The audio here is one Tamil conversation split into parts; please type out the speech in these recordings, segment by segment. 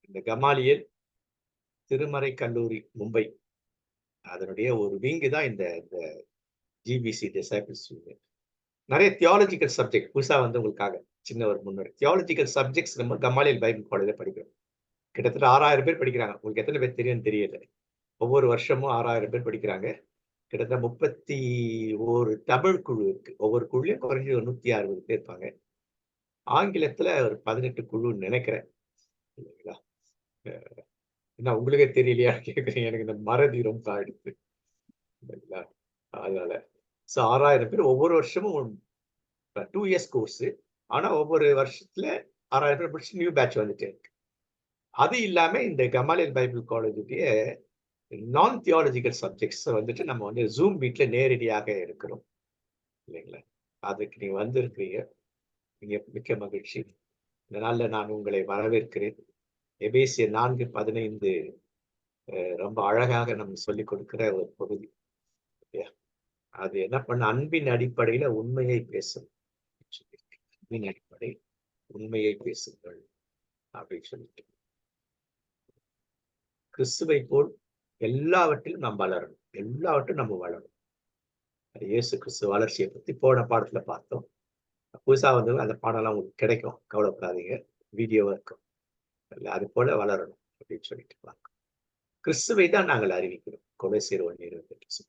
இந்த கமாலியல் திருமறை கல்லூரி மும்பை அதனுடைய ஒரு விங்கு தான் இந்த ஜிபிசி டிசைபிள்ஸ். நிறைய தியாலஜிக்கல் சப்ஜெக்ட் புதுசா வந்து உங்களுக்காக சின்ன ஒரு முன்னுரை. தியாலஜிக்கல் சப்ஜெக்ட்ஸ் நம்ம கமாலியல் பைபிள் காலேஜ்ல படிக்கிறோம். கிட்டத்தட்ட 6000 பேர் படிக்கிறாங்க. உங்களுக்கு எத்தனை பேர் தெரியும்னு தெரியல. ஒவ்வொரு வருஷமும் 6000 பேர் படிக்கிறாங்க. கிட்டத்தட்ட 31 தமிழ் குழு இருக்கு. ஒவ்வொரு குழுலையும் குறைஞ்சு ஒரு 160 பேர் இருப்பாங்க. ஆங்கிலத்துல ஒரு 18 குழுன்னு நினைக்கிறேன். இல்லைங்களா? என்ன உங்களுக்கே தெரியலையான்னு கேட்குறீங்க. எனக்கு இந்த மறதி ரொம்ப ஆயிடுச்சு. இல்லைங்களா? அதனால 6000 பேர் ஒவ்வொரு வருஷமும் 2 இயர்ஸ் கோர்ஸ். ஆனா ஒவ்வொரு வருஷத்துல 6000 பேர் படிச்சு நியூ பேட்ச் வந்துட்டே இருக்கு. அது இல்லாம இந்த கமாலியல் பைபிள் காலேஜுடைய நான் தியாலஜிக்கல் சப்ஜெக்ட்ஸ் வந்துட்டு நம்ம வந்து ஜூம் மீட்ல நேரடியாக இருக்கிறோம். இல்லைங்களா? அதுக்கு நீங்க வந்திருக்கிறீங்க. நீங்க மிக்க மகிழ்ச்சி. இந்த நாள்ல நான் உங்களை வரவேற்கிறேன். எபேசியர் 4:15 ரொம்ப அழகாக நம்ம சொல்லிக் கொடுக்கிற ஒரு பகுதி. அது என்ன பண்ண அன்பின் அடிப்படையில உண்மையை பேசும். அன்பின் அடிப்படை உண்மையை பேசுங்கள் அப்படின்னு சொல்லிட்டு கிறிஸ்துவை போல் எல்லாவற்றிலும் நாம் வளரணும். எல்லாவற்றும் நம்ம வளரணும். இயேசு கிறிஸ்து வளர்ச்சியை பத்தி போன பாடத்துல பார்த்தோம். புதுசா வந்து அந்த பாடம்லாம் உங்களுக்கு கிடைக்கும், கவலைப்படாதீங்க. வீடியோவா இருக்கும். அது போல வளரணும் அப்படின்னு சொல்லிட்டு பார்க்கணும். கிறிஸ்துவை தான் நாங்கள் அறிவிக்கிறோம். கொலைசீர் 1:28.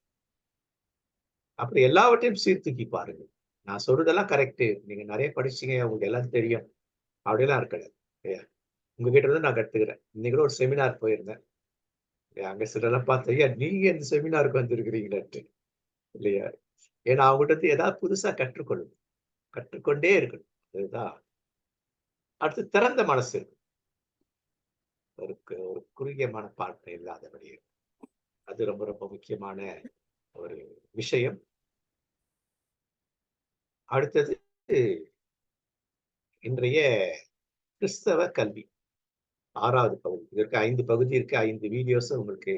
அப்படி எல்லாவற்றையும் சீர்தூக்கி பாருங்க. நான் சொல்றதெல்லாம் கரெக்ட். நீங்க நிறைய படிச்சீங்க, உங்களுக்கு எல்லாம் தெரியும் அப்படியெல்லாம் இருக்காது. உங்ககிட்ட இருந்து நான் கத்துக்கிறேன். இன்னைக்கு கூட ஒரு செமினார் போயிருந்தேன். அங்க சிலரெல்லாம் பார்த்து, ஐயா நீங்க இந்த செமினாருக்கு வந்திருக்கிறீங்களான்ட்டு. இல்லையா? ஏன்னா அவங்ககிட்ட இருந்து ஏதாவது புதுசா கற்றுக்கொள்ளணும். கற்றுக்கொண்டே இருக்கணும். அதுதான். அடுத்து திறந்த மனசு இருக்கு. ஒரு குறுகிய மனப்பான்மை இல்லாதபடி இருக்கும். அது ரொம்ப ரொம்ப முக்கியமான ஒரு விஷயம். அடுத்தது இன்றைய கிறிஸ்தவ கல்வி 6வது பகுதி. இதற்கு 5 பகுதி இருக்கு. 5 வீடியோஸ் உங்களுக்கு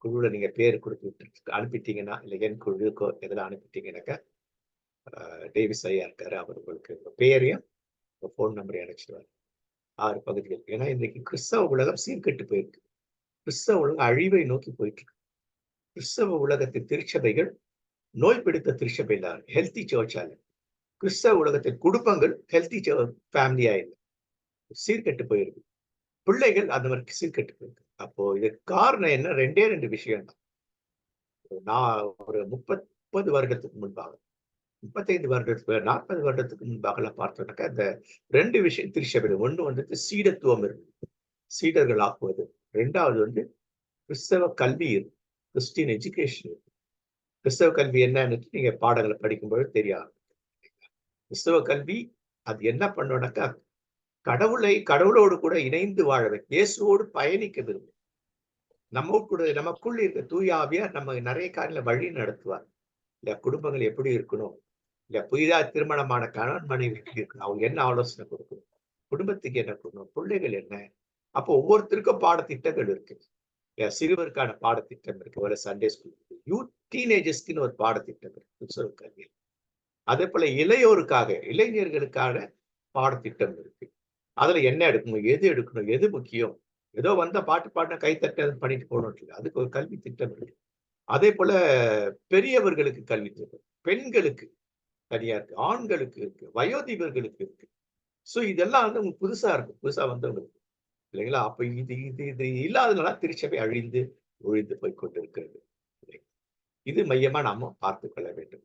குழுவில் நீங்க பேர் கொடுத்து அனுப்பிட்டீங்கன்னா, இல்லை என் குழுக்கோ எதில் அனுப்பிட்டீங்கன்னாக்கா டேவிஸ் ஐயா இருக்காரு. அவர் உங்களுக்கு பேரையும் போன் நம்பரை அனுப்பிச்சிடுவார். 6 பகுதிகள். ஏன்னா இன்னைக்கு கிறிஸ்தவ உலகம் சீர்கெட்டு போயிருக்கு. கிறிஸ்தவ உலகம் அழிவை நோக்கி போயிட்டு இருக்கு. கிறிஸ்தவ உலகத்தின் திருச்சபைகள் நோய் பிடித்த திருச்சபை தான், ஹெல்த்தி சர்ச் அல்ல. கிறிஸ்தவ உலகத்தின் குடும்பங்கள் ஹெல்த்தி ஃபேமிலியா இல்லை, சீர்கெட்டு போயிருக்கு. பிள்ளைகள் அந்த மாதிரி சீர்கெட்டு போயிருக்கு. அப்போ இதுக்கு காரணம் என்ன? 2 விஷயம் தான். நான் ஒரு 30 வருடத்துக்கு முன்பாக, 35 வருடத்துக்கு 40 வருடத்துக்கு முன்பாக பார்த்தோம்னாக்கா இந்த 2 விஷயம் திருச்சபையில். ஒண்ணு வந்துட்டு சீடத்துவம் இருக்கு, சீடர்கள் ஆக்குவது. 2வது வந்து கிறிஸ்தவ கல்வி இருக்கு, கிறிஸ்டியன் எஜுகேஷன் இருக்கு. கிறிஸ்தவ கல்வி என்னன்னு நீங்க பாடங்களை படிக்கும்போது தெரியாது. கிறிஸ்தவ கல்வி அது என்ன பண்ணோம்னாக்கா கடவுளோடு கூட இணைந்து வாழவை, இயேசுவோடு பயணிக்க விரும்பும். நமக்குள் இருக்க தூய ஆவியார் நம்ம நிறைய காரியங்களை வழி நடத்துவார். இல்ல குடும்பங்கள் எப்படி இருக்கணும், இல்ல புதிதா திருமணமான கணவன் மனைவி எப்படி இருக்கணும், அவங்க என்ன ஆலோசனை கொடுக்கணும், குடும்பத்துக்கு என்ன கொடுக்கணும், பிள்ளைகள் என்ன. அப்போ ஒவ்வொருத்தருக்கும் பாடத்திட்டங்கள் இருக்கு. சிறுவருக்கான பாடத்திட்டம் இருக்கு, ஒரு சண்டே ஸ்கூல் இருக்கு. யூத் டீனேஜர்ஸ்க்குன்னு ஒரு பாடத்திட்டம் இருக்கு கல்வியில். அதே போல இளைஞர்களுக்கான பாடத்திட்டம் இருக்கு. அதுல என்ன எடுக்கணும், எது எடுக்கணும், எது முக்கியம். ஏதோ வந்த பாட்டு பாடின கைத்தட்ட பண்ணிட்டு போகணும், அதுக்கு ஒரு கல்வி திட்டம் இருக்கு. அதே போல பெரியவர்களுக்கு கல்வி திட்டம், பெண்களுக்கு தனியா இருக்கு, ஆண்களுக்கு இருக்கு, வயோதிபர்களுக்கு இருக்கு. சோ இதெல்லாம் வந்து உங்களுக்கு புதுசா இருக்கும், புதுசா வந்தவங்களுக்கு, இல்லைங்களா? அப்ப இது இது இது இல்லாதனால திருச்சபை அழிந்து ஒழிந்து போய் கொண்டிருக்கிறது. இது மையமா நாம பார்த்துக் கொள்ள வேண்டும்.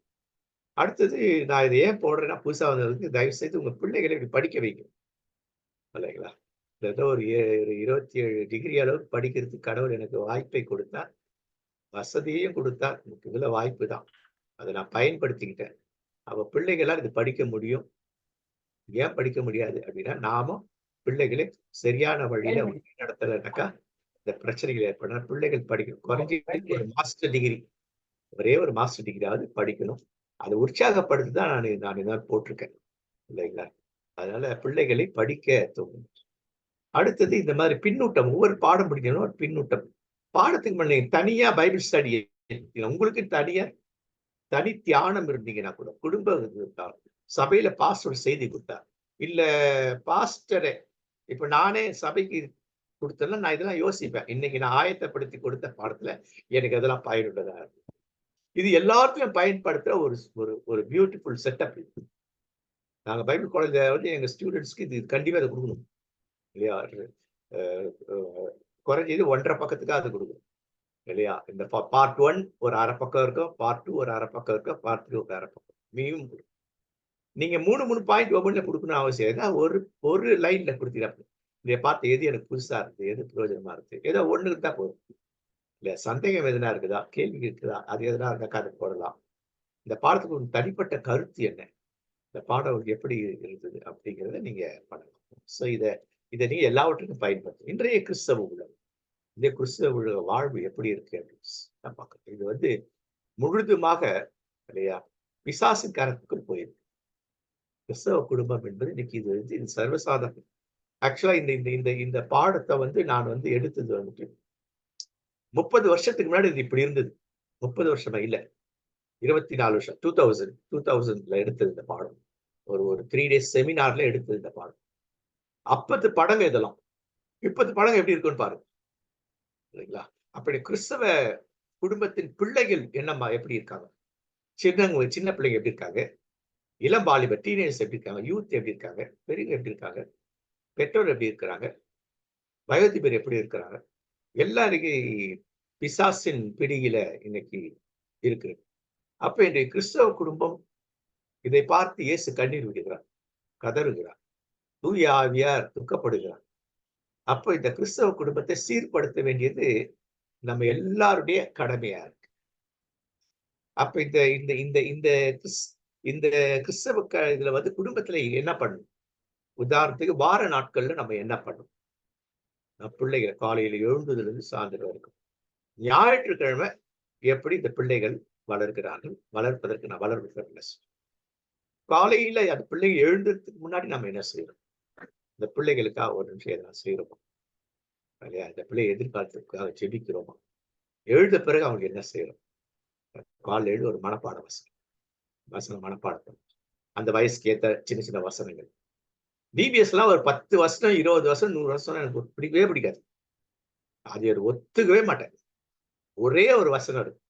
அடுத்தது நான் இதை ஏன் போடுறேன்னா, புதுசா வந்ததுக்கு தயவு செய்து உங்க பிள்ளைகளை இப்படி படிக்க வைக்கணும், இல்லைங்களா? ஏதோ ஒரு 27 டிகிரி அளவுக்கு படிக்கிறதுக்கு கடவுள் எனக்கு வாய்ப்பை கொடுத்தார், வசதியையும் கொடுத்தார். இதுல வாய்ப்பு தான், அதை நான் பயன்படுத்திக்கிட்டேன். அவ பிள்ளைகளால் இது படிக்க முடியும். ஏன் படிக்க முடியாது அப்படின்னா, நாமும் பிள்ளைகளை சரியான வழியில வழி நடத்தலைனாக்கா இந்த பிரச்சனைகள் ஏற்படும். பிள்ளைகள் படிக்கணும், குறைஞ்சி ஒரு மாஸ்டர் டிகிரி, ஒரே ஒரு மாஸ்டர் டிகிரியாவது படிக்கணும். அதை உற்சாகப்படுத்தி தான் நான் இதான் போட்டிருக்கேன், இல்லைங்களா? அதனால பிள்ளைகளை படிக்க தோணும். அடுத்தது இந்த மாதிரி பின்னூட்டம், ஒவ்வொரு பாடம் படிக்கணும் ஒரு பின்னூட்டம். பாடத்துக்கு முன்னே தனியா பைபிள் ஸ்டடி, உங்களுக்கு தனி தியானம் இருந்தீங்கன்னா கூட, குடும்ப சபையில பாஸ்டர் செய்தி கொடுத்தார், இல்ல பாஸ்டரே, இப்ப நானே சபைக்கு கொடுத்தேன்னா நான் இதெல்லாம் யோசிப்பேன். இன்னைக்கு நான் ஆயத்தப்படுத்தி கொடுத்த பாடத்துல எனக்கு அதெல்லாம் பயனுள்ளதா இருக்கு. இது எல்லாத்தையும் பயன்படுத்துற ஒரு ஒரு ஒரு பியூட்டிஃபுல் செட்டப் இது. நாங்க பைபிள் காலேஜ்ல வந்து எங்க ஸ்டூடெண்ட்ஸ்க்கு இது கண்டிப்பா இத குடுக்கணும். இல்லையா? அ அ குறைஞ்சது 1 1/2 பக்கத்துக்காவது குடுக்கணும். இல்லையா? இந்த பார்ட் 1 ஒரு 1/2 பக்கம் இருக்கும். பார்ட் 2 ஒரு 1/2 பக்கம் இருக்கும். பார்ட் 3 ஒரு 1/2 பக்கம். மினிமம் நீங்க 3, 3 பாயிண்ட் ஒவ்வொன்ல குடுக்கணும்னு அவசியம் இல்ல. ஒரு ஒரு லைன்ல குடுத்தீங்கன்னா போதும். இத பார்த்து எது எனக்கு புதுசா இருக்கு? எது பிரயோஜனமா இருக்கு? ஏதோ ஒண்ணு இருந்தா போதும். இல்ல சந்தேகம் எதுனா இருக்குதா? கேள்வி இருக்குதா? அது எதுனா இருந்தாக்கா அத போடலாம். இந்த பாடத்துக்கு ஒரு தனிப்பட்ட கருத்து என்ன? இந்த பாடம் உங்களுக்கு எப்படி இருந்தது? அப்படிங்கிறத நீங்க பண்ணலாம். சோ இத நீங்க எல்லாவற்றுக்கும் பயன்படுத்தலாம். இன்றைய கிறிஸ்தவ உலகம், இந்த கிறிஸ்தவ உலக வாழ்வு எப்படி இருக்கு அப்படின்னு நான் பார்க்கிறேன். இது வந்து முழுதுமாக இல்லையா? பிசாசின் கரத்துக்குள் போயிருக்கு. கிறிஸ்தவ குடும்பம் என்பது இன்னைக்கு இது வந்து இது சர்வசாதாரணம். ஆக்சுவலா இந்த இந்த இந்த இந்த பாடத்த வந்து நான் வந்து எடுத்தது வந்துட்டு 30 வருஷத்துக்கு முன்னாடி இது இப்படி இருந்தது. 30 வருஷமா இல்ல. 24 வருஷம். 2000ல எடுத்தது இந்த பாடம். ஒரு ஒரு 3 டேஸ் செமினார்ல எடுத்தது இந்த பாடம். அப்பத்து படங்க இதெல்லாம். இப்பத்து படங்க எப்படி இருக்குன்னு பாருங்க. இல்லைங்களா? அப்படி கிறிஸ்தவ குடும்பத்தின் பிள்ளைகள் என்னம்மா எப்படி இருக்காங்க? சின்ன பிள்ளைங்க எப்படி இருக்காங்க? இளம் வாலிபர் டீனேஜர்ஸ் எப்படி இருக்காங்க? யூத் எப்படி இருக்காங்க? பெரியவங்க எப்படி இருக்காங்க? பெற்றோர் எப்படி இருக்கிறாங்க? வயோதிபர் எப்படி இருக்கிறாங்க? எல்லாம் இன்னைக்கு பிசாசின் பிடியில இன்னைக்கு இருக்கு. அப்ப இன்றைய கிறிஸ்தவ குடும்பம் இதை பார்த்து இயேசு கண்ணீர் விடுகிறார், கதறுகிறார், தூய ஆவியார் துக்கப்படுகிறார். அப்ப இந்த கிறிஸ்தவ குடும்பத்தை சீர்படுத்த வேண்டியது நம்ம எல்லாருடைய கடமையா இருக்கு. அப்ப இந்த இந்த இந்த இந்த கிறிஸ் இந்த கிறிஸ்தவ இதுல வந்து குடும்பத்துல என்ன பண்ணணும்? உதாரணத்துக்கு வார நாட்கள்ல நம்ம என்ன பண்ணணும்? பிள்ளைகள் காலையில எழுந்ததிலிருந்து சாயந்தரம் வரைக்கும். ஞாயிற்றுக்கிழமை எப்படி இந்த பிள்ளைகள் வளர்கிறார்கள்? வளர்ப்பதற்கு நான் வளர்ப்பதற்கு காலையில அந்த பிள்ளைகள் எழுந்ததுக்கு முன்னாடி நம்ம என்ன செய்யறோம்? இந்த பிள்ளைகளுக்காக ஒரு நிமிஷம் எதனா செய்யறோமா? இல்லையா? இந்த பிள்ளை எதிர்காலத்திற்காக ஜெபிக்கிறோமா? எழுந்த பிறகு அவங்க என்ன செய்யறோம்? காலைல எழுந்து ஒரு மனப்பாட வசனம். வசனம் மனப்பாடம் பண்ணணும். அந்த வயசுக்கு ஏத்த சின்ன சின்ன வசனங்கள். டிபிஎஸ்லாம் ஒரு 10 வசனம், 20 வசனம், 100 வசனம் எனக்கு பிடிக்கவே பிடிக்காது. அது ஒத்துக்கவே மாட்டேன். ஒரே ஒரு வசனம் இருக்கும்.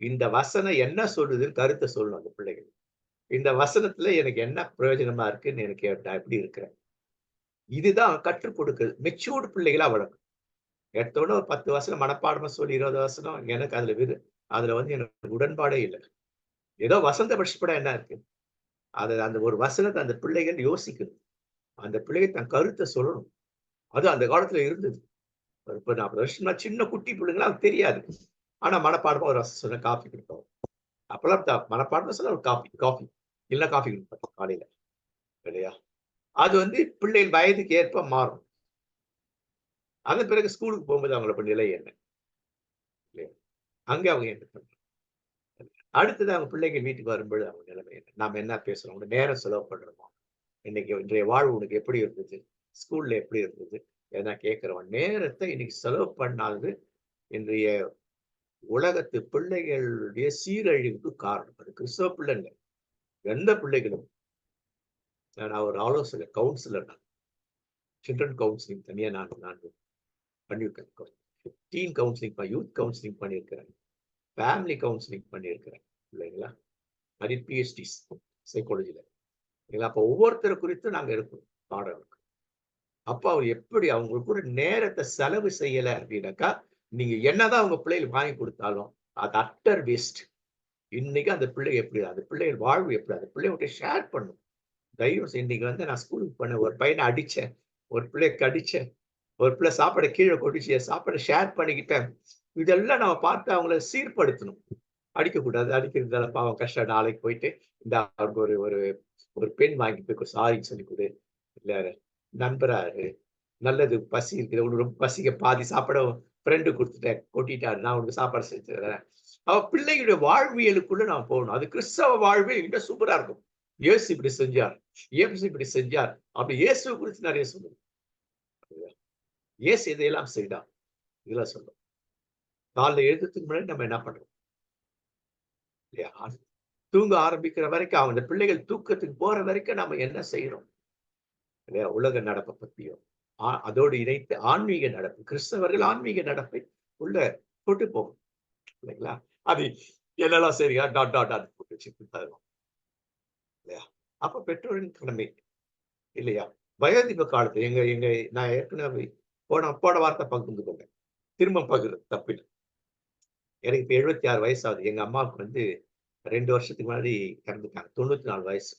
இந்த வசனம் என்ன சொல்லுதுன்னு கருத்த சொல்லணும் அந்த பிள்ளைகள். இந்த வசனத்துல எனக்கு என்ன பிரயோஜனமா இருக்குன்னு எனக்கு நான் எப்படி இருக்கிறேன்? இதுதான் கற்றுக் கொடுக்குறது. மெச்சூர்டு பிள்ளைகளா வளர்க்கணும். எடுத்தோனே ஒரு 10 வசனம் மனப்பாடமா சொல்லி 20 வசனம் எனக்கு அதுல வந்து எனக்கு உடன்பாடே இல்ல. ஏதோ வசந்த படிச்சுப்பட என்ன இருக்கு? அந்த ஒரு வசனத்த அந்த பிள்ளைகள் யோசிக்கணும். அந்த பிள்ளைகள் தன் கருத்த சொல்லணும். அது அந்த காலத்துல இருந்தது. ஒரு 30, 40 வருஷமா சின்ன குட்டி பிள்ளைங்கலாம் தெரியாது. ஆனா மனப்பாடமா ஒரு வசனம் சொன்னா காஃபி குடுப்பாங்க. அப்பலாம் மனப்பாடமா சொன்னா ஒரு காஃபி. இல்ல காஃபி குடுப்பாங்க காலையில. இல்லையா? அது வந்து பிள்ளைகள் வயதுக்கு ஏற்ப மாறும். அதன் பிறகு ஸ்கூலுக்கு போகும்போது அவங்களோட நிலை என்ன? இல்லையா? அங்க அவங்க என்ன பண்றாங்க? அடுத்தது அவங்க பிள்ளைங்க வீட்டுக்கு வரும்பொழுது அவங்க நிலைமை என்ன? நாம என்ன பேசுறோம்? உங்க நேரம் செலவு பண்றோமா? இன்னைக்கு இன்றைய வாழ்வு உனக்கு எப்படி இருந்தது? ஸ்கூல்ல எப்படி இருந்தது? எதனா கேட்கிறோம். நேரத்த இன்னைக்கு செலவு பண்ணாதது இன்றைய உலகத்து பிள்ளைகளுடைய சீரழிவுக்கு காரணம். அது கிறிஸ்தவ பிள்ளை இல்ல. எந்த பிள்ளைகளும் நான் ஒரு ஆலோசகர், கவுன்சிலர் நான். சில்ட்ரன் கவுன்சிலிங் தனியா நான் நான் பண்ணியிருக்கேன். டீன் கவுன்சிலிங், யூத் கவுன்சிலிங் பண்ணியிருக்கிறேன். ஃபேமிலி கவுன்சிலிங் பண்ணியிருக்கிறேன். இல்லைங்களா? அது பிஹெச்டிஸ் சைக்காலஜில. இல்லைங்களா? அப்ப ஒவ்வொருத்தர் குறித்தும் நாங்க இருக்கோம். பாடம் இருக்கு. அப்ப அவர் எப்படி அவங்க கூட நேரத்த செலவு செய்யல அப்படின்னாக்கா, நீங்க என்னதான் உங்க பிள்ளைகளுக்கு வாங்கி குடுத்தாலும், அது அட்டர் வேஸ்ட். இன்னைக்கு அந்த பிள்ளை எப்படி? அந்த பிள்ளைகள் வாழ்வு எப்படி? அந்த பிள்ளைங்கள்ட்ட ஷேர் பண்ணும். தயவு செஞ்சு இன்னைக்கு வந்து நான் ஸ்கூலுக்கு போனேன். ஒரு பையன அடிச்சேன். ஒரு பிள்ளைய கடிச்சேன். ஒரு பிள்ளை சாப்பாட கீழ கொட்டிச்சு. என் சாப்பாட ஷேர் பண்ணிக்கிட்டேன். இதெல்லாம் நம்ம பார்த்து அவங்கள சீர்படுத்தணும். அடிக்கக்கூடாது. அடிக்கிறதால பாவம் கஷ்டம். நாளைக்கு போயிட்டு இந்தா அவருக்கு ஒரு ஒரு ஒரு பென் வாங்கி போய் சாரின்னு சொல்லி குடு. இல்ல நண்பரா இரு. நல்லது பசி இருக்குது. உனக்கு ரொம்ப பசிக்க பாதி சாப்பாட ஃப்ரெண்டுக்கு குடுத்துட்டேன். கொட்டிட்டாரு. நான் உனக்கு சாப்பாடு செஞ்சு தரேன். பிள்ளைகளுடைய வாழ்வியலுக்குள்ள நான் போகணும். அது கிறிஸ்தவ வாழ்வு என்கிட்ட சூப்பரா இருக்கும். இயேசு இப்படி செஞ்சார். இயேசு இப்படி செஞ்சார். அப்படி இயேசுவ குறித்து நெறைய சொல்லுது. இயேசு இதையெல்லாம் செய்தார். இதெல்லாம் சொல்லும். காலைல எழுந்ததுக்கு முன்னாடி நம்ம என்ன பண்றோம்? இல்லையா? தூங்க ஆரம்பிக்கிற வரைக்கும் அந்த பிள்ளைகள் தூக்கத்துக்கு போற வரைக்கும் நாம என்ன செய்றோம்? இல்லையா? உலக நடப்ப பத்தியும், அதோடு இணைத்து ஆன்மீக நடப்பு, கிறிஸ்தவர்கள் ஆன்மீக நடப்பை உள்ள கொண்டு போகும் இல்லைங்களா? அது என்னெல்லாம் சரியா டாட் டாட் டாட் போட்டு வச்சு தருவோம் இல்லையா? அப்ப பெற்றோரின் கடமை இல்லையா? வயோதிப காலத்துல எங்க எங்க நான் ஏற்கனவே போன போன வார்த்தை பகிர்ந்து கொண்டேன். திரும்ப பகிர்றது தப்பில்ல. எனக்கு இப்ப 76 வயசு ஆகுது. எங்க அம்மாவுக்கு வந்து 2 வருஷத்துக்கு முன்னாடி இறந்துட்டாங்க. 94 வயசு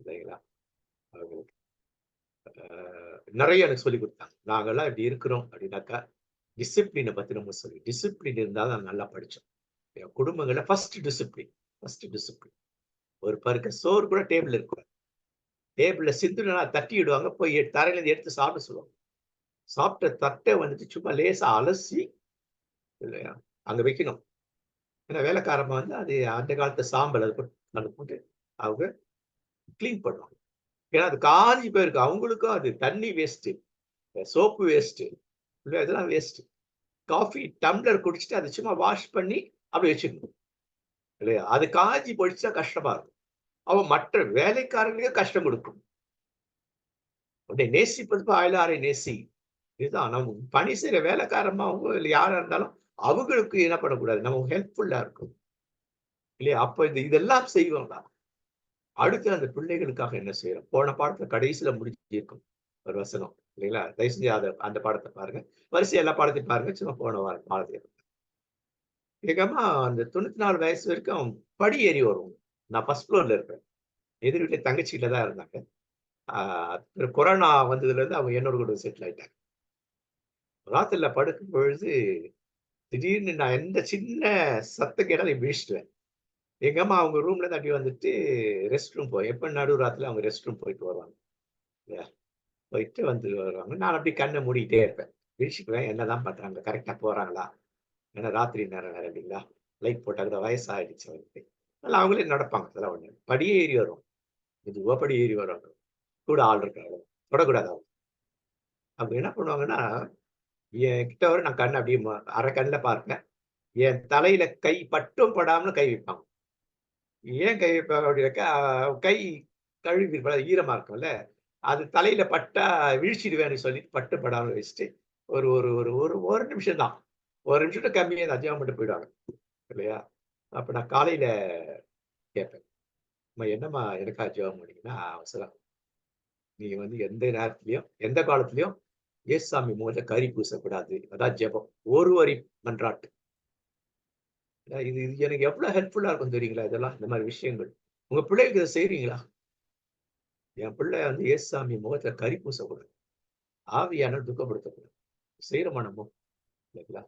இல்லைங்களா? அவங்களுக்கு. நெறைய எனக்கு சொல்லிக் குடுத்தாங்க. நாங்கலாம் இப்படி இருக்கிறோம் அப்படின்னாக்கா, டிசிப்ளின பத்தி நம்ம டிசிப்ளின் இருந்தா தான் நல்லா படிச்சோம். என் குடும்பங்கள்ல ஃபர்ஸ்ட் டிசிப்ளின். ஒரு பருக்க சோறு கூட டேபிள்ல இருக்கக்கூடாது. டேபிள்ல சிந்துனா தட்டிடுவாங்க. போய் தரையில இருந்து எடுத்து சாப்பிட சொல்லுவாங்க. சாப்பிட்ட தட்ட வந்துட்டு சும்மா லேசா அலசி இல்லையா? அங்க வைக்கணும். ஏன்னா வேலைக்காரம்மா வந்து அது அந்த காலத்து சாம்பல் அது போட்டு அவங்க கிளீன் பண்ணுவாங்க. ஏன்னா அது காஞ்சு போயிருக்கு. அவங்களுக்கும் அது தண்ணி வேஸ்ட்டு, சோப்பு வேஸ்ட்டு, இல்ல இதெல்லாம் வேஸ்ட்டு. காஃபி டம்ளர் குடிச்சுட்டு அத சும்மா வாஷ் பண்ணி அப்படி வச்சுக்கணும். இல்லையா? அது காய்ஞ்சி போயிடுச்சுனா கஷ்டமா இருக்கும். அவன் மற்ற வேலைக்காரங்களுக்கு கஷ்டம் குடுக்கும். உன்னை நேசிப்பது போல அயலாரை நேசி. இதுதான் நம்ம பணி செய்ற வேலைக்காரம்மாவோ இல்ல யாரா இருந்தாலும், அவங்களுக்கு என்ன பண்ணக்கூடாது, நம்ம ஹெல்ப்ஃபுல்லா இருக்கணும். இல்லையா? அப்ப இதெல்லாம் செய்வோம்டா. அடுத்து அந்த பிள்ளைகளுக்காக என்ன செய்றோம்? போன பாடத்துல கடைசியில முடிஞ்சிருக்கும். ஒரு வசனம். இல்லைங்களா? தயவு செஞ்சு அந்த பாடத்த பாருங்க. வரிசையா எல்லா பாடத்தையும் பாருங்க. சும்மா போன வாரம் பாடத்தை எங்க அம்மா அந்த 94 வயசு வரைக்கும் படி ஏறி வருவாங்க. நான் ஃபர்ஸ்ட் ஃப்ளோர்ல இருப்பேன். எதிர் வீட்ல தங்கச்சி வீட்ல தான் இருந்தாங்க. ஆ கொரோனா வந்ததுலருந்து அவங்க என்னோட கூட செட்டில் ஆயிட்டாங்க. ராத்திரில படுக்கும் பொழுது, திடீர்னு நான் எந்த சின்ன சத்தம் கேட்டாலும் விழிச்சுடுவேன். எங்க அம்மா அவங்க ரூம்ல இருந்து அப்படியே வந்துட்டு ரெஸ்ட் ரூம் எப்ப நடு ராத்திரில அவங்க ரெஸ்ட் ரூம் போயிட்டு வருவாங்க. இல்லையா? போயிட்டு வந்து வருவாங்க. நான் அப்படியே கண்ண மூடிட்டே இருப்பேன். விழிச்சுக்குவேன். என்னதான் பண்றாங்க? கரெக்ட்டா போறாங்களா? ஏன்னா ராத்திரி நேரம் வேற இல்லைங்களா? லைட் போட்டா கூட வயசாயிடுச்சு அவங்களுக்கு. அதனால அவங்களே நடப்பாங்க. அதெல்லாம் ஒண்ணு. படியே ஏறி வருவாங்க. மெதுவா படி ஏறி வருவாங்க. கூட ஆள் இருக்காங்க. தொடக்கூடாது அவங்க. அவங்க என்ன பண்ணுவாங்கன்னா, என்கிட்ட வர நான் கண்ண அப்படியே அரை கண்ல பார்ப்பேன். என் தலையில கை பட்டும் படாமலும் கை வைப்பாங்க. ஏன் கை வைப்பாங்க அப்படின்னாக்கா, கை கழுவிருப்பேன். அது ஈரமா இருக்கும்ல. அது தலையில பட்டா விழிச்சிடுவேன்னு சொல்லிட்டு பட்டும் படாம வச்சுட்டு, ஒரு ஒரு ஒரு ஒரு 1 நிமிஷம் தான். 1 நிமிஷத்துக்கு கம்மியா தான் ஜெபம் பண்ணிட்டு போயிடுவாங்க. இல்லையா? அப்ப நான் காலையில கேட்பேன். அம்மா என்னம்மா எனக்கா ஜெபம் பண்ணீங்கன்னா, அவ சொல்லுவா, நீங்க வந்து எந்த நேரத்திலயும், எந்த காலத்திலயும் இயேசுசாமி முகத்துல கரி பூசக்கூடாது. அதான் ஜெபம். ஒரு வரி மன்றாட்டு. இது இது எனக்கு எவ்வளவு ஹெல்ப்ஃபுல்லா இருக்கும் தெரியுங்களா? இதெல்லாம் இந்த மாரி விஷயங்கள். உங்க பிள்ளைகளுக்கு இத செய்றீங்களா? என் பிள்ளை வந்து இயேசுசாமி முகத்துல கரி பூசக்கூடாது. ஆவியானவர் துக்கப்படுத்தக்கூடாது. செய்றோமா நம்ம? இல்லைங்களா?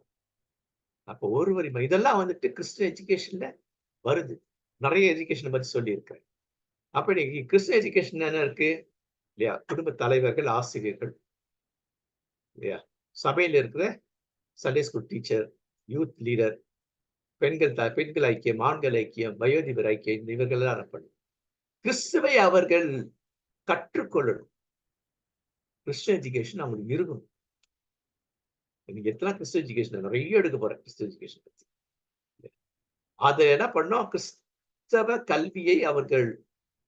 அப்ப ஒரு வரி இதெல்லாம் வந்துட்டு கிறிஸ்டியன் எஜுகேஷன்ல வருது. நெறைய எஜுகேஷன பத்தி சொல்லியிருக்கிறேன். அப்ப இன்னைக்கு கிறிஸ்டியன் எஜுகேஷன் என்ன இருக்கு? இல்லையா? குடும்ப தலைவர்கள், ஆசிரியர்கள் இல்லையா? சபையில இருக்கிற Sunday school teacher, youth leader, பெண்கள் ஐக்கியம், ஆண்கள் ஐக்கியம், வயோதிபர் ஐக்கியம் இவர்கள் எல்லாம் என்ன பண்ணணும்? கிறிஸ்துவை அவர்கள் கற்றுக்கொள்ளணும். கிறிஸ்டியன் எஜுகேஷன் அவங்களுக்கு இருக்கணும். நீங்க எத்தனை கிறிஸ்டியன் எஜுகேஷன் நெறைய எடுக்க போறேன் கிறிஸ்டியன் எஜுகேஷன் பத்தி. அத என்ன பண்ணணும்? கிறிஸ்தவ கல்வியை அவர்கள்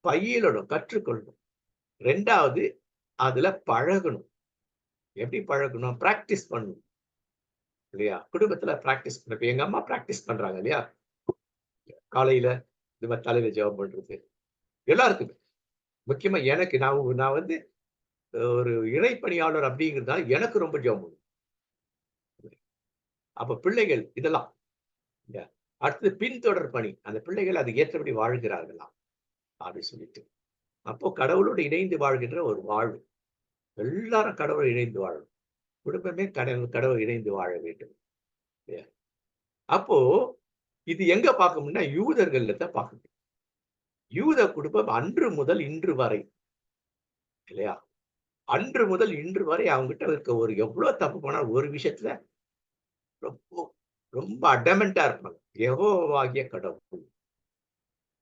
பயிலணும், கற்றுக்கொள்ளணும். 2வது அதுல பழகணும். எப்படி பழகணும்? பிராக்டிஸ் பண்ணணும். இல்லையா? குடும்பத்துல பிராக்டிஸ் பண்ண இப்ப எங்க அம்மா பிராக்டிஸ் பண்றாங்க இல்லையா? காலையில இந்த மாரி தலையில ஜெபம் பண்றது. எல்லாருக்குமே. முக்கியமா எனக்கு நான் வந்து ஒரு இறைப்பணியாளர் அப்படிங்கிறதுனால எனக்கு ரொம்ப ஜெபம் பண்ணுவேன். அப்ப பிள்ளைகள் இதெல்லாம் இல்லையா? அடுத்தது பின்தொடர் பணி. அந்த பிள்ளைகள் அதுக்கு ஏற்றபடி வாழ்கிறார்களா? அப்படி சொல்லிட்டு. அப்போ கடவுளோடு இணைந்து வாழ்கின்ற ஒரு வாழ்வு. எல்லாரும் கடவுளை இணைந்து வாழணும். குடும்பமே கடவுள் இணைந்து வாழ வேண்டும். இல்லையா? அப்போ இது எங்க பார்க்க முடியும்னா, யூதர்கள்ல தான் பார்க்க முடியும். யூத குடும்பம் அன்று முதல் இன்று வரை இல்லையா? அன்று முதல் இன்று வரை அவங்ககிட்ட இருக்க ஒரு எவ்வளோ தப்பு பண்ணாலும் ஒரு விஷயத்துல ரொம்ப ரொம்ப அடமென்ட்டா இருப்பாங்க. யெகோவாகிய கடவுள்.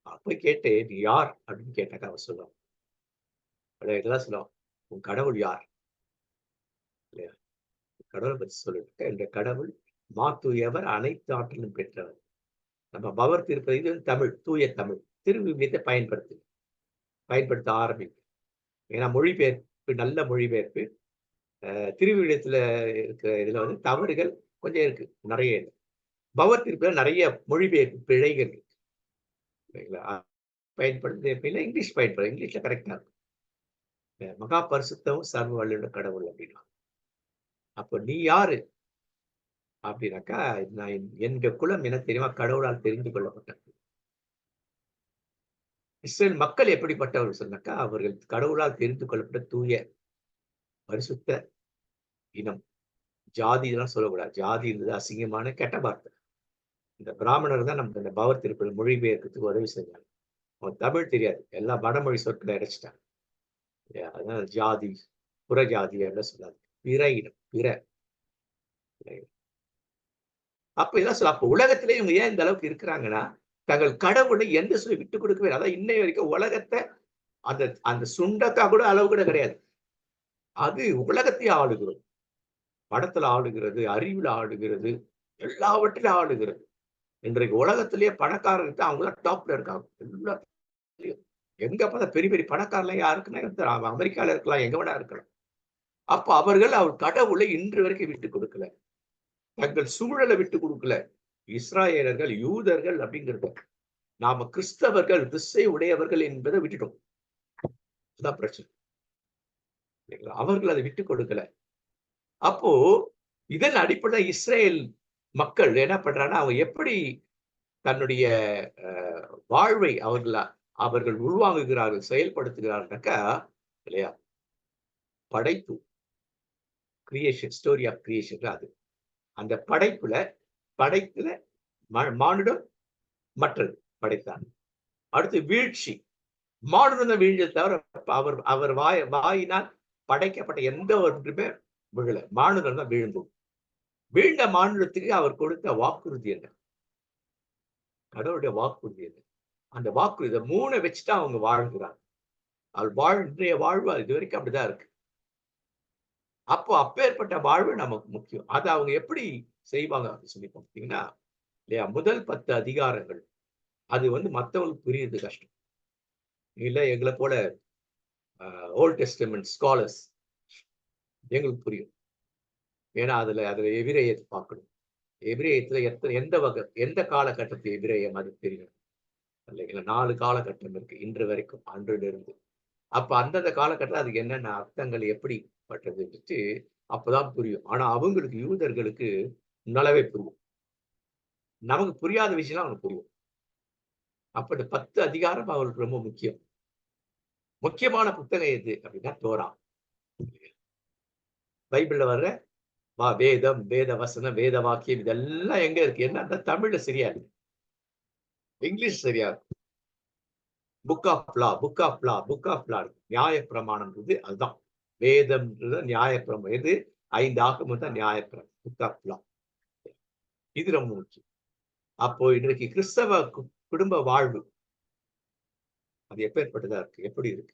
அப்ப கேட்டு, "நீ யார்?" அப்படின்னு கேட்டாக்கா அவன் சொல்லுவான். இதெல்லாம் சொல்லுவான். "உன் கடவுள் யார்?" இல்லையா? கடவுள பத்தி சொல்லிட்டு, "இந்த கடவுள் மாத்தூயவர், அனைத்து ஆற்றலும் பெற்றவர்." நம்ம பவர் திருப்பதி இது வந்து தமிழ், தூய தமிழ். திருவிவிலியத்தை பயன்படுத்த ஆரம்பிக்கும். ஏன்னா மொழிபெயர்ப்பு நல்ல மொழிபெயர்ப்பு. திருவிழியத்துல இருக்கிற இதுல வந்து தவறுகள் கொஞ்சம் இருக்கு, நிறைய இருக்கு. பகவத்கீதையில நிறைய மொழிபெயர்ப்பு பிழைகள் இருக்கு, சரிங்களா? பயன்படுது அப்படின்னா இங்கிலீஷ் பயன்படுது, இங்கிலீஷ்ல கரெக்டா இருக்கும். மகா பரிசுத்தம் சர்வ வல்லுள்ள கடவுள் அப்படின்னா, அப்ப நீ யாரு அப்படின்னாக்கா, நான் எங்க குலம் என்ன தெரியுமா? கடவுளால் தெரிந்து கொள்ளப்பட்ட இஸ்ரேல் மக்கள் எப்படிப்பட்டவர்கள் சொன்னாக்கா, அவர்கள் கடவுளால் தெரிந்து கொள்ளப்பட்ட தூய பரிசுத்த இனம். ஜாதி இதெல்லாம் சொல்லக்கூடாது. ஜாதி இருந்தது அசிங்கமான கெட்ட வார்த்தை. இந்த பிராமணர் தான் நமக்கு இந்த பகவத் திருக்குறள் மொழிபெயர்க்கிறதுக்கு உதவி செஞ்சாங்க. அவன் தமிழ் தெரியாது, எல்லாம் வடமொழி சொற்களை அடைச்சிட்டாங்க. அதனால ஜாதி, புற ஜாதி அப்படின்னு சொல்லாது, பிற இனம், பிற. அப்ப இதெல்லாம் சொல்ல, அப்ப உலகத்திலே இவங்க ஏன் இந்த அளவுக்கு இருக்கிறாங்கன்னா, தங்கள் கடவுளை எந்த சொல்லி விட்டுக் கொடுக்கவே இல்லை. அதான் இன்னை வரைக்கும் உலகத்தை அந்த அந்த சுண்டக்கா கூட அளவு கூட கிடையாது. அது உலகத்தையே ஆளுகிறது. படத்துல ஆளுகிறது, அறிவுல ஆளுகிறது, எல்லாவற்றிலும் ஆளுகிறது. இன்றைக்கு உலகத்திலேயே பணக்காரர்கள் தான் அவங்க டாப்ல இருக்காங்க. எல்லாத்துலயும். எங்க பார்த்தா பெரிய பெரிய பணக்காரலாம் யாருக்குன்னா அமெரிக்கால இருக்கலாம், எங்க வேணா இருக்கலாம். அப்ப அவர்கள் அவர் கடவுளை இன்று வரைக்கும் விட்டுக் கொடுக்கல. தங்கள் சூழலை விட்டுக் கொடுக்கல. இஸ்ராயேலர்கள், யூதர்கள் அப்படிங்கிறது. நாம கிறிஸ்தவர்கள், திசை உடையவர்கள் என்பதை விட்டுட்டோம். அதுதான் பிரச்சனை. அவர்கள் அதை விட்டுக் கொடுக்கல. அப்போ இதன் அடிப்படையில் இஸ்ரேல் மக்கள் என்ன பண்றாங்கன்னா, அவங்க எப்படி தன்னுடைய வாழ்வை அவர்கள் உள்வாங்குகிறார்கள், செயல்படுத்துகிறார்கள்னாக்கா, இல்லையா? படைப்பு, கிரியேஷன், ஸ்டோரி ஆஃப் கிரியேஷன். அது அந்த படைப்புல மானுடம் மற்றது படைத்தான். அடுத்து வீழ்ச்சி. மானுடம் வீழ்ச்சியை தவிர அவர் அவர் வாயினால் படைக்கப்பட்ட எந்த ஒன்றுமே விழல. மானுடம் தான் வீழ்ந்தது. வீழ்ந்த மானுடத்துக்கு அவர் கொடுத்த வாக்குறுதி என்ன? கடவுளுடைய வாக்குறுதி என்ன? அந்த வாக்குறுதி 3 வச்சுதான் அவங்க வாழ்கிறாங்க. இன்றைய வாழ்வு இது வரைக்கும் அப்படிதான் இருக்கு. அப்போ அப்பேற்பட்ட வாழ்வு நமக்கு முக்கியம். அதை அவங்க எப்படி செய்வாங்க அப்படின்னு சொல்லி பார்த்தீங்கன்னா, இல்லையா? முதல் 10 அதிகாரங்கள் அது வந்து மத்தவங்களுக்கு புரியுது கஷ்டம். இல்ல எங்களை போல ஓல்ட் டெஸ்டமென்ட் ஸ்காலர்ஸ் எங்களுக்கு புரியும். ஏன்னா அதுல எபிரேயத்தை பார்க்கணும். எபிரேயத்துல எந்த காலகட்டத்து எபிரேயம் அது தெரியும் இல்லைங்களா? 4 காலகட்டம் இருக்கு இன்று வரைக்கும், அன்றிலிருந்து இருந்து. அப்ப அந்தந்த காலகட்டத்தில் அதுக்கு என்னென்ன அர்த்தங்கள் எப்படி பட்டது அப்பதான் புரியும். ஆனா அவங்களுக்கு, யூதர்களுக்கு நல்லாவே புரியும். நமக்கு புரியாத விஷயம் அவனுக்கு புரியும். அப்ப இந்த 10 அதிகாரம் அவர்களுக்கு ரொம்ப முக்கியம். முக்கியமான புத்தகம் எது அப்படின்னா தோரா. பைபிள்ல வர்ற வேதம், வேத வசனம், வேத வாக்கியம் இதெல்லாம் எங்க இருக்கு? என்ன தமிழ்ல சரியா இருக்கு, இங்கிலீஷ் சரியா இருக்கு. புக் ஆஃப் லா, நியாய பிரமாணம் அதுதான். வேதம் நியாயப்பிரமாணம். எது? 5 ஆகமம் தான் நியாயப்பிரமாணம், புக் ஆஃப் லா. இது ரொம்ப முக்கியம். அப்போ இன்றைக்கு கிறிஸ்தவ குடும்ப வாழ்வு அது எப்பேற்பட்டதா இருக்கு, எப்படி இருக்கு?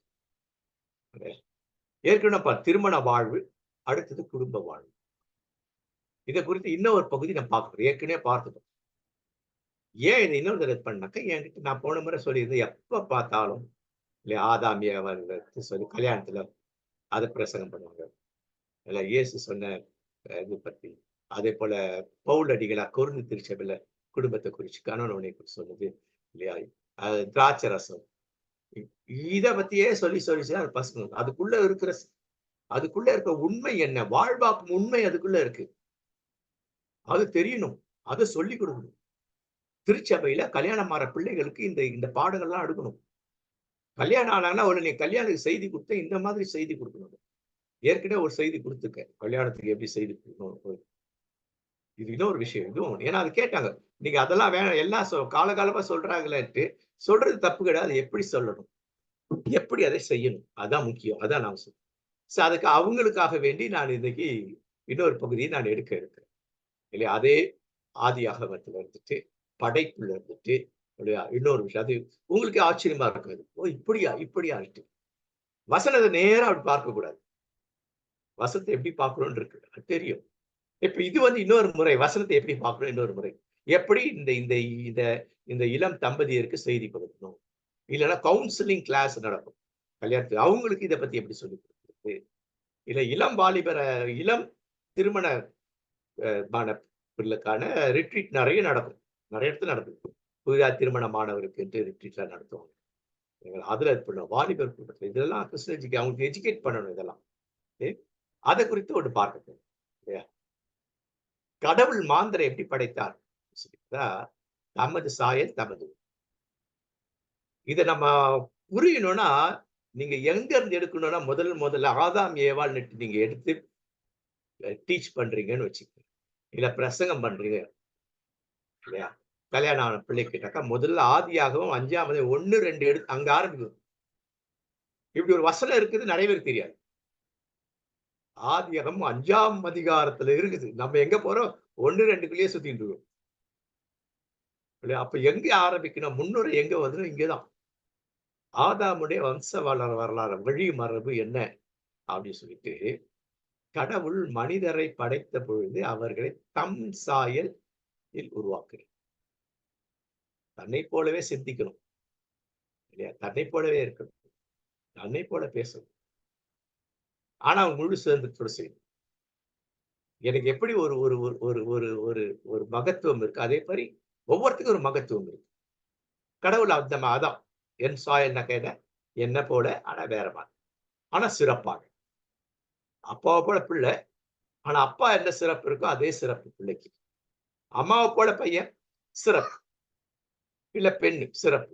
ஏற்கனவே திருமண வாழ்வு, அடுத்தது குடும்ப வாழ்வு. இதை குறித்து இன்னொரு பகுதி நான் பார்க்கிறோம், ஏற்கனவே பார்த்துட்டோம். ஏன் இதை இன்னொரு தடவை பண்ணாக்க, என்கிட்ட நான் போன முறை சொல்லியிருந்தேன், எப்ப பார்த்தாலும் இல்லையா ஆதாமிய சொல்லி கல்யாணத்துல அதை பிரசங்கம் பண்ணுவாங்க. இல்ல இயேசு சொன்ன இது பத்தி, அதே போல பவுல் அடிகளா கொருந்து திருச்சபையில குடும்பத்தை குறிச்சு, கணவனை குறிச்சு சொன்னது இல்லையா? திராட்சை ரசம், இத பத்தியே சொல்லி அது பசங்க அதுக்குள்ள இருக்க உண்மை என்ன, வாழ்வாக்கும் உண்மை அதுக்குள்ள இருக்கு. அது தெரியணும், அதை சொல்லி கொடுக்கணும். திருச்சபையில கல்யாணம் ஆற பிள்ளைகளுக்கு இந்த பாடங்கள்லாம் எடுக்கணும். கல்யாணம் ஆனாங்கன்னா உடனே கல்யாணத்துக்கு செய்தி கொடுத்த இந்த மாதிரி செய்தி கொடுக்கணும். ஏற்கனவே ஒரு செய்தி கொடுத்துருக்கேன், கல்யாணத்துக்கு எப்படி செய்தி கொடுக்கணும். இது இன்னொரு விஷயம், இதுவும் ஏன்னா அது கேட்டாங்க, நீங்க அதெல்லாம் வேணாம், எல்லாம் காலகாலமா சொல்றாங்களேன்ட்டு. சொல்றது தப்பு கிடையாது, எப்படி சொல்லணும், எப்படி அதை செய்யணும், அதான் முக்கியம். அதான் நான் சொல்றேன். அதுக்கு அவங்களுக்காக வேண்டி நான் இன்னைக்கு இன்னொரு பகுதியை நான் எடுக்க இருக்கிறேன் இல்லையா? அதே ஆதியாகமத்துல இருந்துட்டு, படைப்புல இருந்துட்டு இல்லையா? இன்னொரு விஷயம், அது உங்களுக்கு ஆச்சரியமா இருக்காது. ஓ இப்படியா இருக்கு. வசனத்தை நேரா அப்படி பார்க்க கூடாது. வசனத்தை எப்படி பார்க்கணும்னு இருக்கு தெரியும். இப்ப இது வந்து இன்னொரு முறை, வசனத்தை எப்படி பார்க்கணும் இன்னொரு முறை. எப்படி இந்த இந்த இந்த இந்த இளம் தம்பதியருக்கு செய்தி கொடுக்கணும், இல்லைன்னா கவுன்சிலிங் கிளாஸ் நடக்கும் கல்யாணத்துக்கு, அவங்களுக்கு இதை பத்தி எப்படி சொல்லி கொடுக்குறது, இல்ல இளம் வாலிபர இளம் திருமண மாணவர்களுக்கான ரிட்ரீட் நிறைய நடக்கும். நிறைய இடத்துல நடக்கும். புதிதா திருமணமானவருக்கு ரிட்ரீட்லாம் நடத்துவாங்க. அதுல இருக்கணும் வாலிபர் கூட்டத்துல இதெல்லாம் கிறிஸ்தவ அவங்களுக்கு எஜுகேட் பண்ணணும் இதெல்லாம். அதை குறித்து ஒன்று பார்க்க இல்லையா? கடவுள் மாந்தரை எப்படி படைத்தார்? தமது சாயல் தமது. இதை நம்ம புரியணும்னா நீங்க எங்க இருந்து எடுக்கணும்னா முதல்ல ஆதாம் ஏவாள் நீங்க எடுத்து டீச் பண்றீங்கன்னு வச்சுக்கோங்க. இல்ல பிரசங்கம் பண்றீங்க இல்லையா? கல்யாணம் ஆன பிள்ளைக்கிட்டாக்கா முதல்ல ஆதியாகவும் 5ஆம் 1, 2 எடுத்து அங்க ஆரம்பிக்கும். இப்படி ஒரு வசனம் இருக்குது நிறைய பேருக்கு தெரியாது. ஆதியாகமம் 5ஆம் அதிகாரத்துல இருக்குது. நம்ம எங்க போறோம்? 1, 2க்குள்ளேயே சுத்திட்டு இருக்கோம். அப்ப எங்க ஆரம்பிக்கணும்? முன்னுரை எங்க வருது? இங்கதான். ஆதாமுடைய வம்ச வரலாறு வழி மரபு என்ன அப்படின்னு சொல்லிட்டு கடவுள் மனிதரை படைத்த பொழுது அவர்களை தம் சாயல் உருவாக்குறார். தன்னை போலவே சிந்திக்கணும் இல்லையா? தன்னை போலவே இருக்கணும். தன்னை போல பேசணும். ஆனா முழு சுதந்திரத்தோடு செய்யணும். எனக்கு எப்படி ஒரு ஒரு ஒரு ஒரு ஒரு ஒரு ஒரு மகத்துவம் இருக்கு அதே மாதிரி ஒவ்வொருத்துக்கும் ஒரு மகத்துவம் இருக்கு. கடவுள் அந்த அதான் என் சாயல் கேட்ட என்ன போல ஆனா வேற மாதிரி ஆனா சிறப்பாக அப்பாவை போல பிள்ளை ஆனா அப்பா என்ன சிறப்பு இருக்கோ அதே சிறப்பு பிள்ளைக்கு. அம்மாவை போல பையன் சிறப்பு இல்ல பெண்ணு சிறப்பு.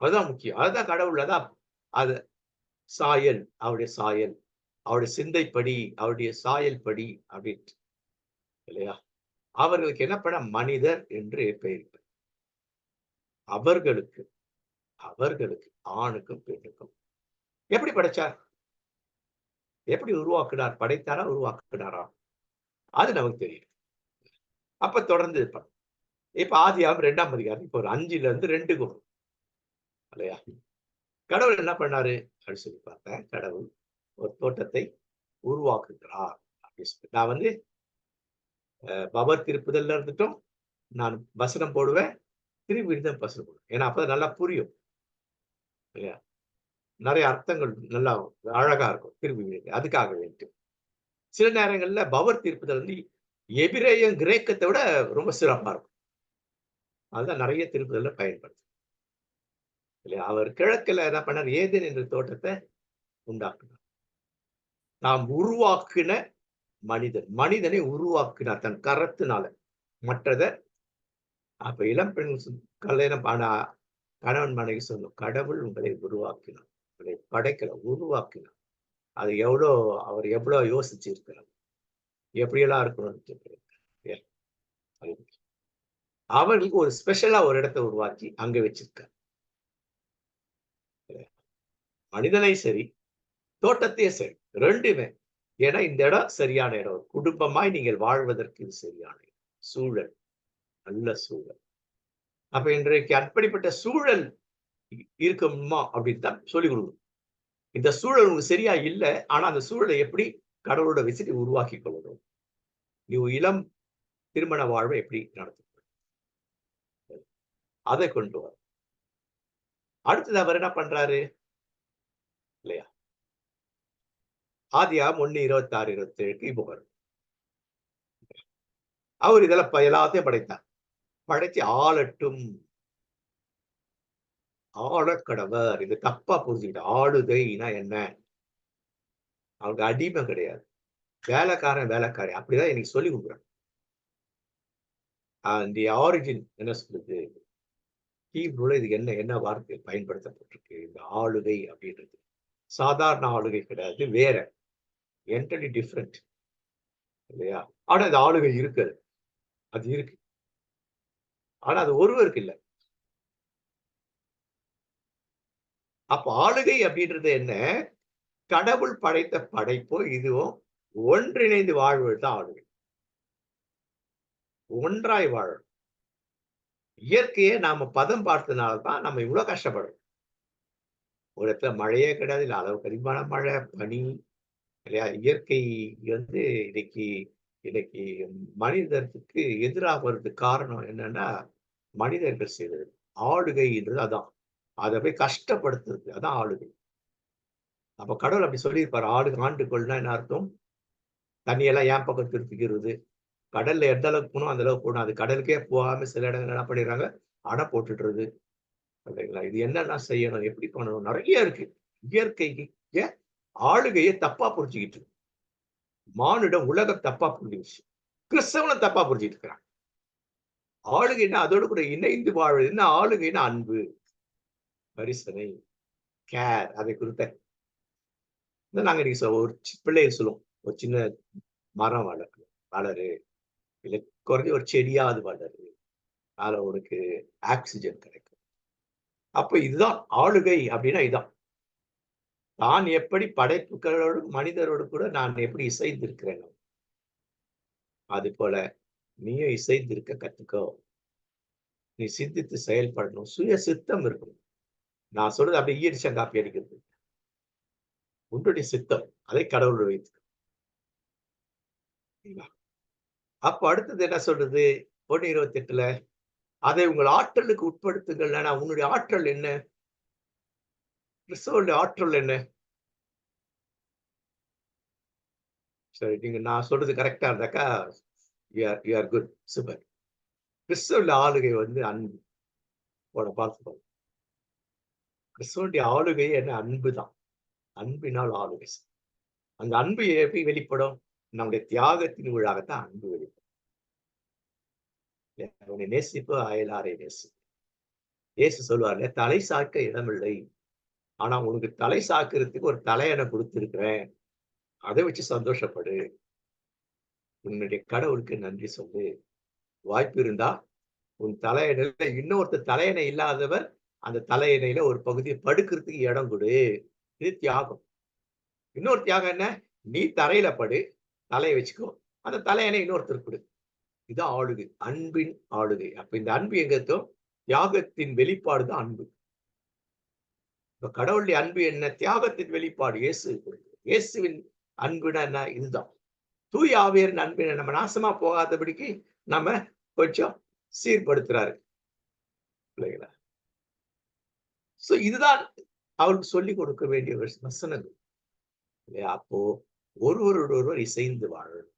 அதுதான் முக்கியம். அதுதான் கடவுள் அதான் அது சாயல் அவருடைய சாயல் அவருடைய சிந்தைப்படி அவருடைய சாயல் படி அப்படின்ட்டு இல்லையா? அவர்களுக்கு என்ன பண்ண மனிதர் என்று பெயர் அவர்களுக்கு அவர்களுக்கு ஆணுக்கும் பெண்ணுக்கும் எப்படி படைச்சார்? எப்படி உருவாக்குனார்? படைத்தாரா உருவாக்குனாரா? அது நமக்கு தெரியும். அப்ப தொடர்ந்து இருப்பாங்க. இப்ப ஆதியாகமம் 2ஆம் அதிகாரம் இப்ப ஒரு 5ல இருந்து 2க்கு வரும் இல்லையா? கடவுள் என்ன பண்ணாரு அப்படின்னு சொல்லி பார்த்தேன். கடவுள் ஒரு தோட்டத்தை உருவாக்குகிறார் அப்படின்னு சொல்லி நான் வந்து பவர் திருப்புதல்ல இருந்துட்டும் நான் வசனம் போடுவேன். திரும்பி தான் வசனம் போடுவேன். ஏன்னா அப்பதான் நல்லா புரியும் இல்லையா? நிறைய அர்த்தங்கள் நல்லா அழகா இருக்கும் திரும்பி அதுக்காக வேண்டி. சில நேரங்கள்ல பவர் தீர்ப்புதல் வந்து எபிரேயம் கிரேக்கத்தை விட ரொம்ப சிறப்பா இருக்கும். அதுதான் நிறைய திருப்புதல்ல பயன்படுது இல்லையா? அவர் கிழக்குல என்ன பண்ணார்? ஏதேன் என்ற தோட்டத்தை உண்டாக்குனார். நாம் உருவாக்கின மனிதனை உருவாக்கினார் தன் கரத்தினால. மற்றத அப்ப இளம் பெண் கல்யாணம் ஆன கணவன் மனைவி சொல்லும் கடவுள் உங்களை உருவாக்கினார். உங்களை படைக்கல உருவாக்கினார். அது அவர் எவ்வளவு யோசிச்சிருக்கிறார். எப்படியெல்லாம் இருக்கணும்னு அவர்களுக்கு ஒரு ஸ்பெஷலா ஒரு இடத்தை உருவாக்கி அங்க வச்சிருக்கார். மனிதனை சரி தோட்டத்தையும் சரி ரெண்டுமே. ஏன்னா இந்த இடம் சரியான இடம். குடும்பமாய் நீங்கள் வாழ்வதற்கு இது சரியான சூழல். நல்ல சூழல். அப்ப இன்றைக்கு அப்படிப்பட்ட சூழல் இருக்குமா அப்படின்னு தான் சொல்லிக் கொடுக்கணும். இந்த சூழல் உங்களுக்கு சரியா இல்லை. ஆனா அந்த சூழலை எப்படி கடவுளோட விசிட்டி உருவாக்கி கொள்ளணும். நீ இளம் திருமண வாழ்வை எப்படி நடத்த அதை கொண்டு வர. அடுத்தது அவர் என்ன பண்றாரு இல்லையா? ஆதியாகமம் 1:26, 27 இப்போ வரும். அவர் இதெல்லாம் எல்லாத்தையும் படைத்தார். படைச்சு ஆளட்டும் ஆளக்கடவர். இது தப்பா புரிஞ்சுக்கிட்ட. ஆளுகைனா என்ன? அவங்க அடிமை கிடையாது. வேலைக்காரன் வேலைக்காரி அப்படிதான் எனக்கு சொல்லி கொடுக்குறாங்க. தி ஆரிஜின் என்ன சொல்லுது? ஹீப்ரூல இதுக்கு என்ன வார்த்தை பயன்படுத்தப்பட்டிருக்கு? இந்த ஆளுகை அப்படின்றது சாதாரண ஆளுகை கிடையாது. வேற என்டலி டிஃப்ரெண்ட் இல்லையா? ஆனா இந்த ஆளுகை இருக்குது. அது இருக்கு. ஆனா அது ஒருவருக்கு இல்லை. அப்ப ஆளுகை அப்படின்றது என்ன? கடவுள் படைத்த படைப்போ இதுவும் ஒன்றிணைந்து வாழ்வதுதான் ஆளுகை. ஒன்றாய் வாழணும். இயற்கையை நாம பதம் பார்த்ததுனாலதான் நம்ம இவ்வளவு கஷ்டப்படுறோம். ஒரு இடத்துல மழையே கிடையாது. இல்ல அளவுக்கு அதிகமான மழை, பனி இல்லையா? இயற்கை வந்து இன்னைக்கு இன்னைக்கு மனிதத்துக்கு எதிராக வர்றதுக்கு காரணம் என்னன்னா மனிதர்கள் செய்தது. ஆளுகைன்றது அதான். அதை போய் கஷ்டப்படுத்துறது அதான் ஆளுகை. அப்ப கடவுள் அப்படி சொல்லியிருப்பாரு. ஆண்டுகொள்னா என்ன அர்த்தம்? தண்ணியெல்லாம் என் பக்கம் திருப்பிக்கிறது. கடல்ல எந்த அளவுக்கு போகணும் அந்த அளவுக்கு போகணும். அது கடலுக்கே போகாம சில இடங்கள் என்ன பண்ணிடுறாங்க, அணை போட்டுடுறது. இல்லைங்களா? இது என்னென்ன செய்யணும்? எப்படி பண்ணணும்? நெறைய இருக்கு. இயற்கைக்கு ஏன் ஆளுகைய தப்பா புரிஞ்சுகிட்டு இருக்கு. மானுடம் உலகம் தப்பா புரிஞ்சுகிச்சு. கிறிஸ்தவனும் தப்பா புரிஞ்சுட்டு இருக்கிறான். ஆளுகைன்னா அதோடு கூட இணைந்து வாழ்வது. என்ன ஆளுகைன்னா அன்பு, கரிசனை, கேர் அதை குறித்த நாங்க இன்னைக்கு ஒரு பிள்ளைகள் சொல்லுவோம். ஒரு சின்ன மரம் வளரு. இல்ல குறைஞ்ச ஒரு செடியாவது வளரு. அதுல உனக்கு ஆக்ஸிஜன் கிடைக்கும். அப்ப இதுதான் ஆளுகை அப்படின்னா இதான். நான் எப்படி படைப்புகளோடு மனிதரோடு கூட நான் எப்படி இசைந்திருக்கிறேனோ, அது போல நீயும் இசைந்திருக்க கத்துக்கோ. நீ சிந்தித்து செயல்படணும். சுய சித்தம் இருக்கணும். நான் சொல்றது அப்படியே ஈயடிச்சா காப்பி அடிக்கிறது. உன்னுடைய சித்தம். அதை கடவுள் வைத்து. அப்ப அடுத்தது என்ன சொல்றது? 1:28ல அதை உங்கள் ஆற்றலுக்கு உட்படுத்துங்கள். ஆனா உன்னுடைய ஆற்றல் என்ன? கிறிஸ்தவனுடைய ஆற்றல் என்ன? சரி, நீங்க நான் சொல்றது கரெக்ட்டா இருந்தாக்கா, யூ ஆர் குட். சூப்பர். கிறிஸ்தவனுடைய ஆளுகை வந்து அன்பு. பார்த்துக்கோங்க. கிறிஸ்தவனுடைய ஆளுகை என்ன? அன்புதான். அன்பினால் ஆளுகை. அந்த அன்பு எப்படி வெளிப்படும்? நம்முடைய தியாகத்தின் ஊடாகத்தான் அன்பு வெளிப்படும். அவனை நேசிப்பு அயலாரை நேசி. இயேசு சொல்லுவார்ல, தலை சாய்க்க இடமில்லை. ஆனா உனக்கு தலை சாய்க்கிறதுக்கு ஒரு தலையணை குடுத்திருக்கிறேன். அதை வச்சு சந்தோஷப்படு. உன்னுடைய கடவுளுக்கு நன்றி சொல்லு. வாய்ப்பு இருந்தா உன் தலையணையில இன்னொருத்தர் தலையணை இல்லாதவர் அந்த தலையணையில ஒரு பகுதியை படுக்கிறதுக்கு இடம் கொடு. இது தியாகம். இன்னொரு தியாகம் என்ன? நீ தரையில படு, தலையை வச்சுக்கோ. அந்த தலையணை இன்னொருத்தருக்கு கொடு. இதுதான் ஆளுகை. அன்பின் ஆளுகை. அப்ப இந்த அன்பு எங்க இருக்கும்? தியாகத்தின் வெளிப்பாடு தான் அன்பு. இப்ப கடவுளுடைய அன்பு என்ன? தியாகத்தின் வெளிப்பாடு. இயேசுவின் அன்புனா என்ன? இதுதான். தூய ஆவியரின் அன்பு நம்ம நாசமா போகாதபடிக்கு நம்ம கொஞ்சம் சீர்படுத்துறாரு. இல்லைங்களா? சோ இதுதான் அவருக்கு சொல்லிக் கொடுக்க வேண்டிய வசனங்கள். இல்லையா? அப்போ ஒருவர் இசைந்து வாழணும்.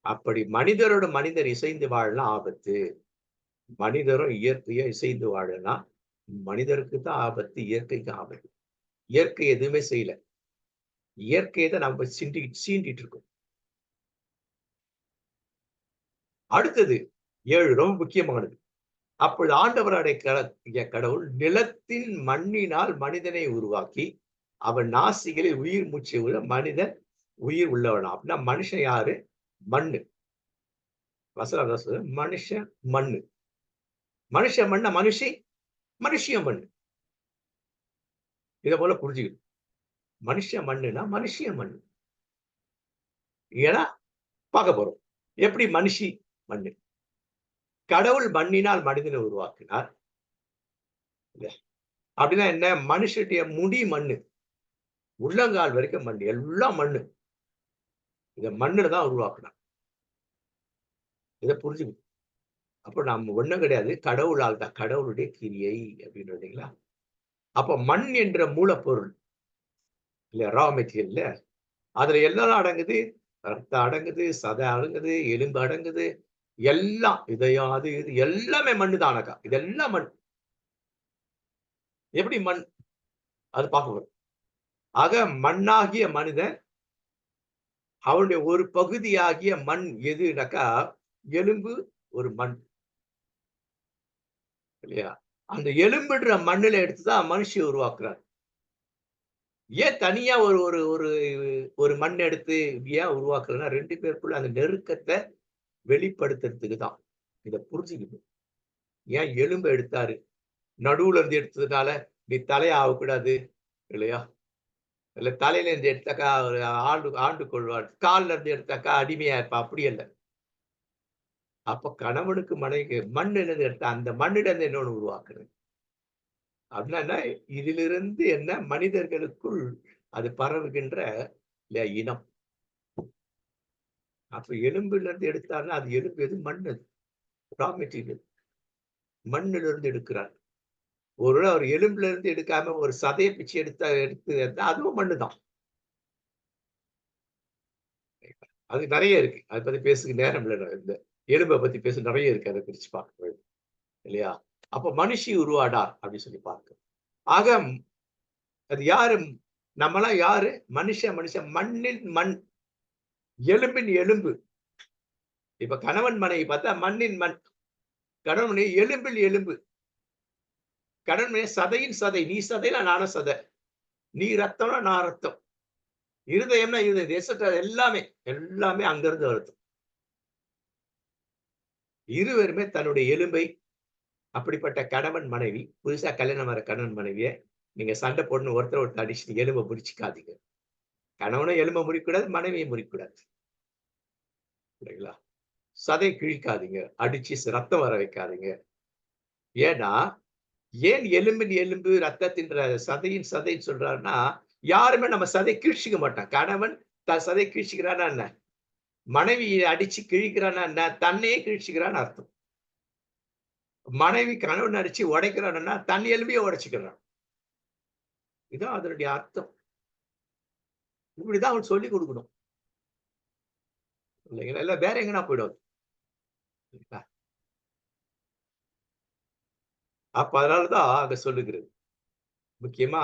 அப்படி மனிதரோட மனிதர் இசைந்து வாழலாம் ஆபத்து. மனிதரும் இயற்கையும் இசைந்து வாழனா மனிதருக்கு தான் ஆபத்து, இயற்கைக்கு ஆபத்து. இயற்கை எதுவுமே செய்யல. இயற்கையை தான் நம்ம சீண்டிட்டு இருக்கோம். அடுத்தது 7 ரொம்ப முக்கியமானது. அப்பொழுது ஆண்டவருடைய கடவுள் நிலத்தின் மண்ணினால் மனிதனை உருவாக்கி அவன் நாசிகளில் உயிர் மூச்சை உள்ள மனிதன் உயிர் உள்ளவனா. அப்படின்னா மனுஷன் யாரு? மண்ணு. வசனம் சொல்லுது, மனுஷன் மண்ணு. மனுஷன் மண்ண மனுஷி மனுஷிய மண்ணு. இதை போல புரிஞ்சுக்கணும். மனுஷ மண்ணுனா மனுஷிய மண்ணு. ஏன்னா பார்க்க போறோம். எப்படி மனுஷி மண்ணு. கடவுள் மண்ணினால் மனிதனை உருவாக்கினார். அப்படின்னா என்ன? மனுஷனுடைய முடி மண்ணு. உள்ளங்கால் வரைக்கும் மண். எல்லாம் மண்ணு. இத மண்ணுல தான் உருவாக்குனார். இதை புரிஞ்சுக்கணும். அப்ப நம்ம ஒண்ணும் கிடையாது. கடவுளால் தான். கடவுளுடைய கிரியை அப்படின்னு இல்லைங்களா? அப்ப மண் என்ற மூலப்பொருள் இல்ல ரா மெட்டீரியல்ல அதுல எல்லாம் அடங்குது. ரத்தம் அடங்குது, சதை அடங்குது, எலும்பு அடங்குது. எல்லாம் இதயம் அது இது எல்லாமே மண்ணு தானக்கா. இதெல்லாம் மண். எப்படி மண்? அது பார்க்க போறோம். ஆக மண்ணாகிய மனிதன் அவனுடைய ஒரு பகுதியாகிய மண் எதுனாக்கா எலும்பு ஒரு மண் இல்லையா? அந்த எலும்புன்ற மண்ணுல எடுத்துதான் மனுஷிய உருவாக்குறார். ஏன் தனியா ஒரு ஒரு ஒரு ஒரு மண் எடுத்து ஏன் உருவாக்குறதுன்னா 2 பேருக்குள்ள அந்த நெருக்கத்தை வெளிப்படுத்துறதுக்கு தான். இத புரிஞ்சுக்கணும். ஏன் எலும்ப எடுத்தாரு? நடுவுல இருந்து எடுத்ததுனால நீ தலைய ஆகக்கூடாது இல்லையா? இல்ல தலையில இருந்து எடுத்தாக்கா ஆண்டு ஆண்டு கொள்வார். கால்ல இருந்து எடுத்தாக்கா அடிமையா இருப்பா. அப்படி இல்ல. அப்ப கணவனுக்கு மனைவிக்கு மண்ணுல இருந்து எடுத்தா அந்த மண்ணில இருந்து இன்னொன்னு உருவாக்குறது. அப்படின்னா இதிலிருந்து என்ன மனிதர்களுக்குள் அது பரவுகின்ற இனம். அப்ப எலும்புல இருந்து எடுத்தாருன்னா அது எலும்பு எது? மண் அது. Raw material. மண்ணிலிருந்து எடுக்கிறார். ஒரு அவர் எலும்புல இருந்து எடுக்காம ஒரு சதையை பிச்சு எடுத்து அதுவும் மண்ணுதான். அது நிறைய இருக்கு. அதை பத்தி பேசுக்கு நேரம் இல்லை. இந்த எலும்பை பத்தி பேச நிறைய இருக்கு. அதை பிரிச்சு பார்க்க இல்லையா? அப்ப மனுஷி உருவாடார் அப்படின்னு சொல்லி பார்க்க. ஆக அது யாரு? நம்மளாம் யாரு? மனுஷன் மண்ணின் மண், எலும்பின் எலும்பு. இப்ப கணவன் மனைவி பார்த்தா மண்ணின் மண், கணவன் எலும்பில் எலும்பு, கணவன் சதையின் சதை. நீ சதையில நானும் சதை, நீ ரத்தம்னா நான் ரத்தம், இருதயம்னா இருதயம், தேசத்துல எல்லாமே எல்லாமே அங்கிருந்து வருது. இருவருமே தன்னுடைய எலும்பை, அப்படிப்பட்ட கணவன் மனைவி, புதுசா கல்யாணம் வர கணவன் மனைவிய நீங்க சண்டை போடணும், ஒருத்தர் அடிச்சு எலும்பை முறிச்சுக்காதீங்க. கணவனும் எலும்பை முறிக்கூடாது, மனைவியை முறிக்கூடாது. சரிங்களா? சதை கிழிக்காதீங்க, அடிச்சு ரத்தம் வர வைக்காதீங்க. ஏன்னா, ஏன் எலும்பின் எலும்பு ரத்தத்தின் சதையின் சதைன்னு சொல்றாருன்னா, யாருமே நம்ம சதை கிழிச்சுக்க மாட்டான். கணவன் தன் சதை கிழிச்சுக்கிறான்னா என்ன? மனைவியை அடிச்சு கிழிக்கிறான்னா என்ன? தன்னையே கிழிச்சுக்கிறான்னு அர்த்தம். மனைவி கணவன் அடிச்சு உடைக்கிறான்னா தன் எலும்பையே உடைச்சுக்கிறான். இதான் அதனுடைய அர்த்தம். இப்படிதான் அவன் சொல்லிக் கொடுக்கணும். இல்லைங்களா? இல்ல வேற எங்கனா போயிடும். அப்ப அதனாலதான் அங்க சொல்லுகிறது. முக்கியமா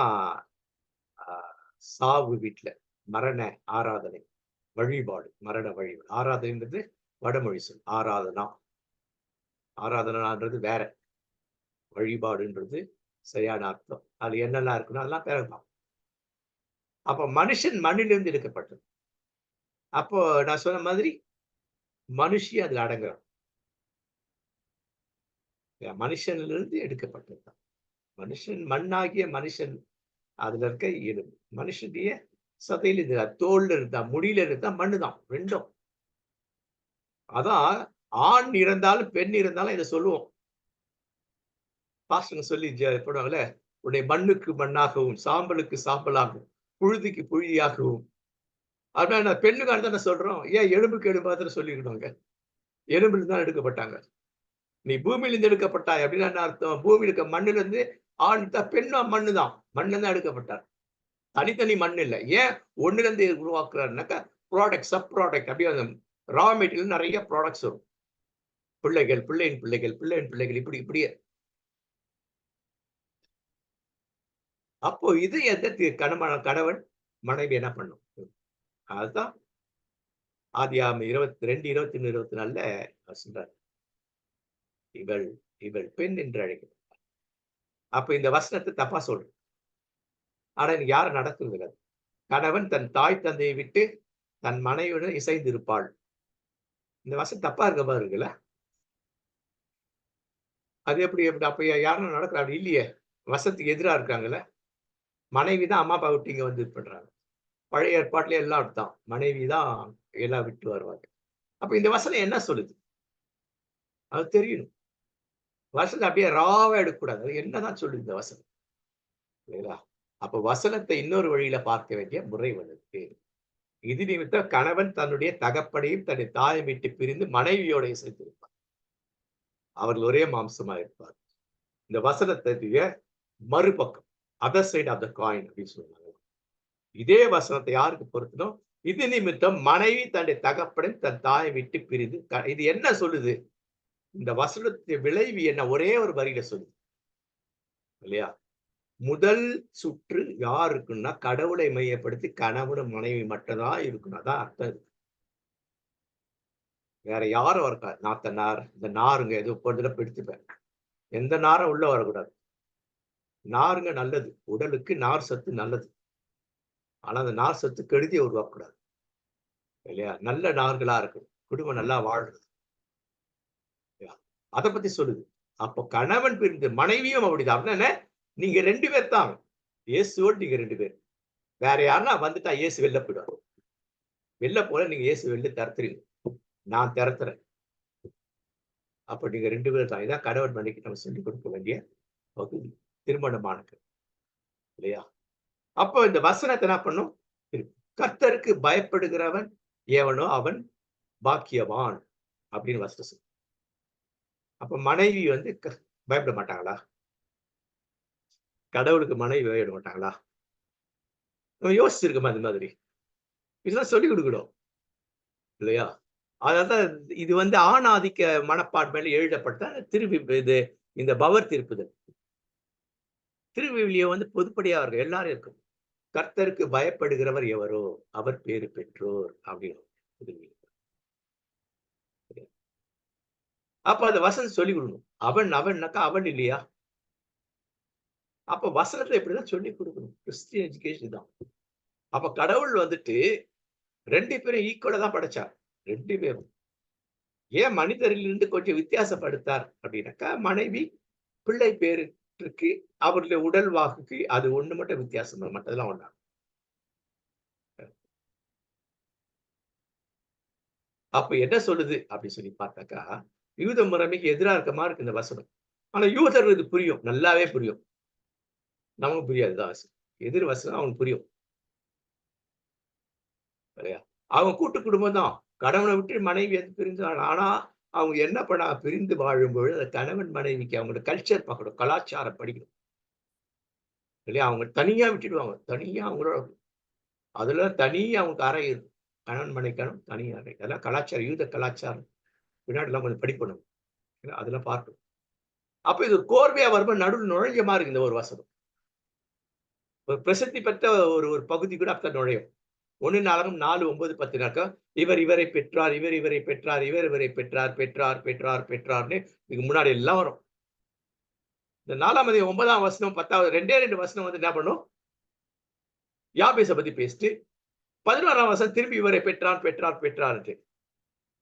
சாவு வீட்டுல மரண ஆராதனை வழிபாடு, மரண வழிபாடு. ஆராதனைன்றது வடமொழி சொல். ஆராதனான்றது வேற, வழிபாடுன்றது சரியான அர்த்தம். அது என்னெல்லாம் இருக்குன்னு அதெல்லாம் பிறகுதான். அப்ப மனுஷன் மண்ணிலிருந்து எடுக்கப்பட்டது. அப்போ நான் சொன்ன மாதிரி மனுஷி அதுல அடங்குறான். மனுஷனிலிருந்து எடுக்கப்பட்டதுதான். மனுஷன் மண்ணாகிய மனுஷன் அதுல இருக்க எலும்பு. மனுஷனுடைய சதையில இருந்தா, தோல்ல இருந்தா, முடியில இருந்தா மண்ணுதான் ரெண்டும். அதான் ஆண் இருந்தாலும் பெண் இருந்தாலும் இதை சொல்லுவோம். பாஸ்டருங்க சொல்லி போடுவாங்கல்ல, உன்னை மண்ணுக்கு மண்ணாகவும் சாம்பலுக்கு சாம்பலாகவும் புழுதிக்கு புழுதியாகவும். அப்படின்னா பெண்ணுக்காக தானே சொல்றோம். ஏன் எலும்புக்கு எலும்பா தானே சொல்லிக்கணுங்க. எலும்புல தான் எடுக்கப்பட்டாங்க. நீ பூமியிலிருந்து எடுக்கப்பட்டாய் அப்படின்னா என்ன அர்த்தம்? பூமியில இருக்க மண்ணுல இருந்து ஆண் பெண்ணும் மண்ணுதான். மண்ணுல தான் எடுக்கப்பட்டார். தனித்தனி மண் இல்ல. ஏன் ஒண்ணுல இருந்து உருவாக்குறாருனாக்கா ப்ராடக்ட், சப் ப்ராடக்ட் அப்படியே அந்த ரா மெட்டீரியல் நிறைய ப்ராடக்ட்ஸ் வரும். பிள்ளைகள், பிள்ளையின் பிள்ளைகள், பிள்ளையின் பிள்ளைகள் இப்படி இப்படியே. அப்போ இது எந்த கணவன் மனைவி என்ன பண்ணும்? அதுதான் ஆதியாகமம் 22, 21, 24 சொல்றார். இவள் இவள் பெண் என்று அழைக்கப்பட்டாள். அப்ப இந்த வசனத்தை தப்பா சொல்றேன். ஆனா இன்னைக்கு யாரும் நடக்குறது இல்ல. கணவன் தன் தாய் தந்தையை விட்டு தன் மனைவியுடன் இசைந்து இருப்பாள். இந்த வசனம் தப்பா இருக்க மாதிரி இருக்குல்ல? அது எப்படி எப்படி அப்ப யாரும் நடக்குறா? அப்படி இல்லையே. வசனத்துக்கு எதிரா இருக்காங்கல்ல. மனைவி தான் அம்மா அப்பா விட்டு இங்க வந்து இது பண்றாங்க. பழைய ஏற்பாட்டுல எல்லாம் அப்படித்தான். மனைவி தான் எல்லாம் விட்டு வருவாங்க. அப்ப இந்த வசனம் என்ன சொல்லுது? அது தெரியணும். வசனத்தை அப்படியே ராவா எடுக்கக்கூடாது. அது என்னதான் சொல்லுது இந்த வசனம்? இல்லைங்களா? அப்ப வசனத்தை இன்னொரு வழியில பார்க்க வேண்டிய முறை வந்துருக்கு. இது நிமித்தம் கணவன் தன்னுடைய தகப்பனையும் தன்னுடைய தாயை விட்டு பிரிந்து மனைவியோட இசைந்திருப்பார். அவர்கள் ஒரே மாம்சமா இருப்பார். இந்த வசனத்துடைய மறுபக்கம், other side of the coin அப்படின்னு சொல்லுவாங்க. இதே வசனத்தை யாருக்கு பொருத்தணும்? இது நிமித்தம் மனைவி தன்னுடைய தகப்பனை தன் தாயை விட்டு பிரிந்து இது என்ன சொல்லுது? இந்த வசனத்துடைய விளைவு என்ன? ஒரே ஒரு வரியில சொல்லுது இல்லையா? முதல் சுற்று யாருக்குன்னா கடவுளை மையப்படுத்தி கணவனும் மனைவி மட்டும்தான் இருக்கணும். அதான் அர்த்தம் இருக்கு. வேற யாரும் இருக்காது. நாத்தனார், இந்த நாருங்க ஏதோ கொஞ்சம் பிடித்துப்பேன். எந்த நாரும் உள்ள வரக்கூடாது. நாருங்க நல்லது, உடலுக்கு நார் சத்து நல்லது. ஆனா அந்த நார் சத்து கெடுதியை உருவாக்கக்கூடாது இல்லையா? நல்ல நார்களா இருக்கணும், குடும்பம் நல்லா வாழ்றது. அதை பத்தி சொல்லுது. அப்போ கணவன் பிரிந்து மனைவியும் அப்படிதான். அப்படின்னா நீங்க 2 பேர் தான். இயேசுவோடு நீங்க 2 பேர். வேற யாருன்னா வந்துட்டா இயேசு வெளில போயிடுவார். வெளில போல நீங்க இயேசு வெளில தரத்துறீங்க. நான் திறத்துறேன். அப்ப நீங்க 2 பேர் தான். இதான் கணவன் மனைவிக்கு நம்ம சொல்லிக் கொடுக்க வேண்டிய பகுதி. திருமணமானது இல்லையா? அப்போ இந்த வசனத்தை என்ன பண்ணும்? கர்த்தருக்கு பயப்படுகிறவன் எவனோ அவன் பாக்கியவான் அப்படின்னு வசனம். அப்ப மனைவி வந்து பயப்பட மாட்டாங்களா? கடவுளுக்கு மனைவி வேட மாட்டாங்களா? நம்ம யோசிச்சிருக்கோமா இந்த மாதிரி? இதெல்லாம் சொல்லிக் குடுக்கணும். இல்லையா? அதான் இது ஆண் ஆதிக்க மனப்பான்மையில எழுதப்பட்ட இது இந்த பவர் தீர்ப்புதல். திருவிவிலியம் பொதுப்படையா இருக்கு. எல்லாரும் இருக்கும். கர்த்தருக்கு பயப்படுகிறவர் எவரோ அவர் பேறு பெற்றோர் அப்படின்னு. அப்ப அந்த வசனம் சொல்லிக் கொடுக்கணும். அவன்னாக்கா அவன் இல்லையா? அப்ப வசனத்தை இப்படிதான் சொல்லிக் கொடுக்கணும். கிறிஸ்டியன் எஜுகேஷன் தான். அப்ப கடவுள் 2 பேரும் ஈக்குவலா தான் படைச்சார். 2 பேரும். ஏன் மனிதரிலிருந்து கொஞ்சம் வித்தியாசப்படுத்தார் அப்படின்னாக்கா, மனைவி பிள்ளை பேருக்கு அவருடைய உடல் வாகுக்கு அது ஒண்ணு மட்டும் வித்தியாசம். மற்றதெல்லாம் ஒண்ணா. அப்ப என்ன சொல்லுது அப்படி சொல்லி பார்த்தாக்கா, யூத முறைமைக்கு எதிரா இருக்க மாதிரி இருக்கு இந்த வசனம். ஆனா யூதர் இது புரியும். நல்லாவே புரியும். நமக்கு புரியாது தான் வசனம். எதிர் வசனம் அவனுக்கு புரியும். இல்லையா? அவங்க கூட்டு குடும்பம் தான். கணவனை விட்டு மனைவி பிரிஞ்சாங்க. ஆனா அவங்க என்ன பிரிந்து வாழும்பொழுது அந்த கணவன் மனைவிக்கு அவங்களோட கல்ச்சர் பார்க்கணும். கலாச்சாரம் படிக்கணும். இல்லையா? அவங்க தனியா விட்டுடுவாங்க. தனியா அவங்களோட அதுல தனியா அவங்களுக்கு அறை இருக்கும். கணவன் மனைவிக்கான தனி அறை. அதெல்லாம் கலாச்சாரம், யூத கலாச்சாரம். பின்னாடிலாம் கொஞ்சம் படிக்கணும். அதெல்லாம் பார்க்கணும். அப்ப இது கோர்வையா வரும்போது நடுவுல நுழைஞ்ச மாரி இருக்கு இந்த ஒரு வசனம். ஒரு பிரசித்தி பெற்ற ஒரு ஒரு பகுதி கூட அப்பதான் நுழையும். 1 நாளாகமம் 4:9, 10னாக்கா இவர் இவரை பெற்றார், இவர் இவரை பெற்றார், இவர் இவரை பெற்றார், பெற்றார், பெற்றார், பெற்றார்ன்னு இதுக்கு முன்னாடி எல்லாம் வரும். இந்த 4ஆம் அதிகாரம் 9ஆம் வசனம் 10வது 2 வசனம் என்ன பண்ணும்? யாபேச பத்தி பேசிட்டு 11ஆம் வசனம் திருப்பி இவரை பெற்றான், பெற்றார், பெற்றார்ன்ட்டு.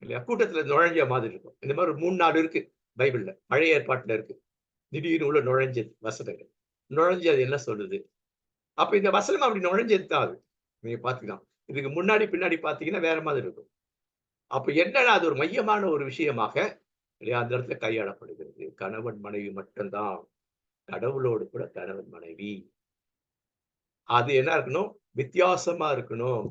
இல்லையா? கூட்டத்துல நுழைஞ்ச மாதிரி இருக்கும். இந்த மாதிரி ஒரு 3, 4 இருக்கு பைபிள்ல. பழைய ஏற்பாட்டுல இருக்கு. திடீர்னு உள்ள நுழைஞ்சது வசனங்கள். நுழைஞ்சு அது என்ன சொல்லுது? அப்ப இந்த வசனம் அப்படி நுழைஞ்சது தான் அது. நீங்க பாத்துக்கலாம். இதுக்கு முன்னாடி, பின்னாடி பாத்தீங்கன்னா வேற மாதிரி இருக்கும். அப்ப என்னன்னா அது ஒரு மையமான ஒரு விஷயமாக இல்லையா அந்த இடத்துல கையாளப்படுகிறது. கணவன் மனைவி மட்டும்தான். கடவுளோடு கூட கணவன் மனைவி. அது என்ன இருக்கணும்? வித்தியாசமா இருக்கணும்.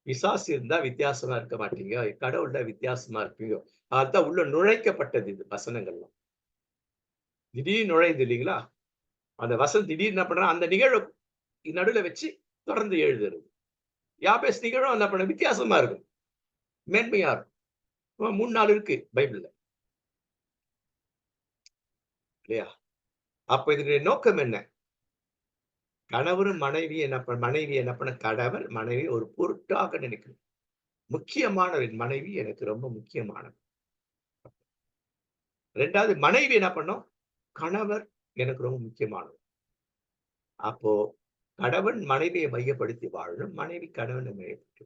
பிசாசு இருந்தா வித்தியாசமா இருக்க மாட்டீங்க. கடவுள்ல வித்தியாசமா இருப்பீங்க. அதுதான் உள்ள நுழைக்கப்பட்டது இது வசனங்கள்லாம். திடீர்னு நுழையுது இல்லைங்களா? அந்த வசனம் திடீர்னு என்ன பண்றான்? அந்த நிகழ்வு நடுவுல வச்சு தொடர்ந்து எழுதுறது. யாபேஸ் நிகழ்வும் என்ன பண்ண வித்தியாசமா இருக்கும். மேன்மையா இருக்கும். 3, 4 இருக்கு பைபிள்ல. இல்லையா? அப்ப இதனுடைய நோக்கம் என்ன? கணவரும் மனைவி என்ன பண்ண கணவர், மனைவி ஒரு பொருட்டாக நினைக்கணும். முக்கியமானவர் என் மனைவி எனக்கு ரொம்ப முக்கியமானவர். 2வது மனைவி என்ன பண்ணும்? கணவர் எனக்கு ரொம்ப முக்கியமானவர். அப்போ கணவன் மனைவியை மையப்படுத்தி வாழணும். மனைவி கணவனை மையப்படுத்தி.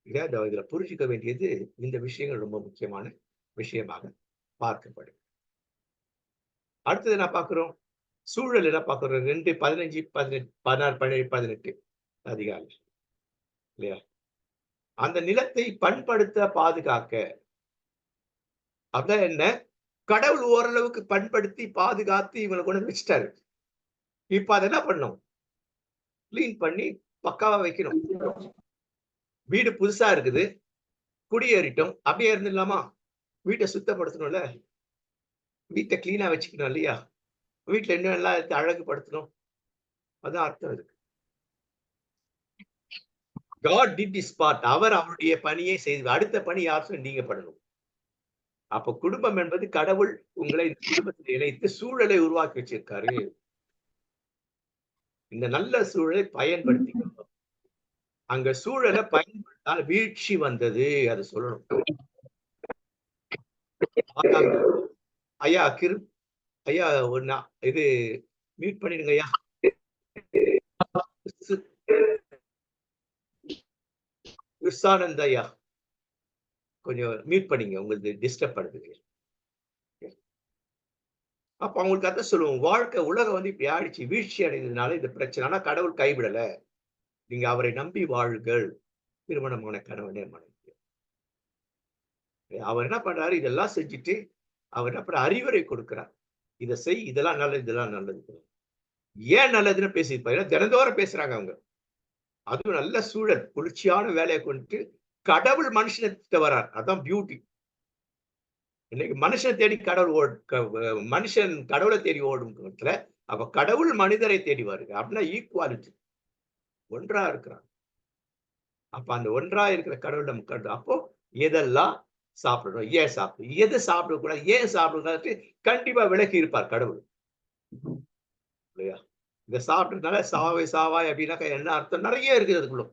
இதுல புரிஞ்சுக்க வேண்டியது இந்த விஷயங்கள் ரொம்ப முக்கியமான விஷயமாக பார்க்கப்படும். அடுத்தது என்ன பார்க்கிறோம்? சூழல் என்ன பார்க்கிறோம்? 2, 15, 18, 16, 17, 18 அதிகாரம். இல்லையா? அந்த நிலத்தை பண்படுத்த பாதுகாக்க. அதான் என்ன? கடவுள் ஓரளவுக்கு பண்படுத்தி பாதுகாத்து இவங்கள கொண்டு வந்து வச்சுட்டாரு. இப்ப அத என்ன பண்ணணும்? கிளீன் பண்ணி பக்காவா வைக்கணும். வீடு புதுசா இருக்குது. குடியேறிட்டோம். அப்படியே இருந்துடலாமா? வீட்ட சுத்தப்படுத்தணும்ல. வீட்ட கிளீனா வச்சுக்கணும் இல்லையா? வீட்ல இன்னும் எல்லாம் அழகுபடுத்தணும். அதான் அர்த்தம் இருக்கு. God did his part. அவர் அவருடைய பணியை செய்து அடுத்த பணி யார் சொல்லி நீங்க பண்ணணும். அப்ப குடும்பம் என்பது கடவுள் உங்களை இந்த குடும்பத்தில் இணைத்து சூழலை உருவாக்கி வச்சிருக்காரு. இந்த நல்ல சூழலை பயன்படுத்திக்கணும். அங்க சூழலை பயன்படுத்தால் வீழ்ச்சி வந்தது. அது சொல்லணும். ஐயா ஐயா இது மியூட் பண்ணிடுங்க ஐயா. கிருஷ்ணானந்த் ஐயா கொஞ்சம் மியூட் பண்ணிங்க. உங்களுக்கு டிஸ்டர்ப் பண்ணுது. அப்ப அவங்களுக்கு அதான் சொல்லுவோம். வாழ்க்கை உலகம் இப்படி ஆயிடுச்சு. வீழ்ச்சி அடைந்ததுனால இந்த பிரச்சனை. ஆனா கடவுள் கைவிடல. நீங்க அவரை நம்பி வாழுங்கள். திருமணமான கணவனே மனைவி. அவர் என்ன பண்றாரு? இதெல்லாம் செஞ்சுட்டு அவர் என்ன பண்ற அறிவுரை கொடுக்கிறார். இத செய், இதெல்லாம் நல்லது, இதெல்லாம் நல்லது. ஏன் நல்லதுன்னு பேசியிருப்பாரு. தினந்தோறும் பேசுறாங்க அவங்க. அதுவும் நல்ல சூழல், குளிர்ச்சியான வேலையை கொண்டு கடவுள் மனுஷனை வரார். அதான் பியூட்டி. இன்னைக்கு மனுஷன் தேடி கடவுள் மனுஷன் கடவுளை தேடி ஓடும் இடத்துல அப்ப கடவுள் மனிதரை தேடி வருங்க அப்படின்னா ஈக்குவாலிட்டி, ஒன்றா இருக்கிறான். அப்ப அந்த ஒன்றா இருக்கிற கடவுள் நம்ம கண்டு அப்போ எதெல்லாம் சாப்பிடணும், ஏன் சாப்பிடணும், எது சாப்பிடக்கூடாது, ஏன் சாப்பிடக்கூடாது கண்டிப்பா விளக்கி இருப்பார் கடவுள் இல்லையா? இதை சாப்பிட்டதுனால சாவை சாவாய் அப்படின்னாக்கா என்ன அர்த்தம் நிறைய இருக்குது அதுக்குள்ள.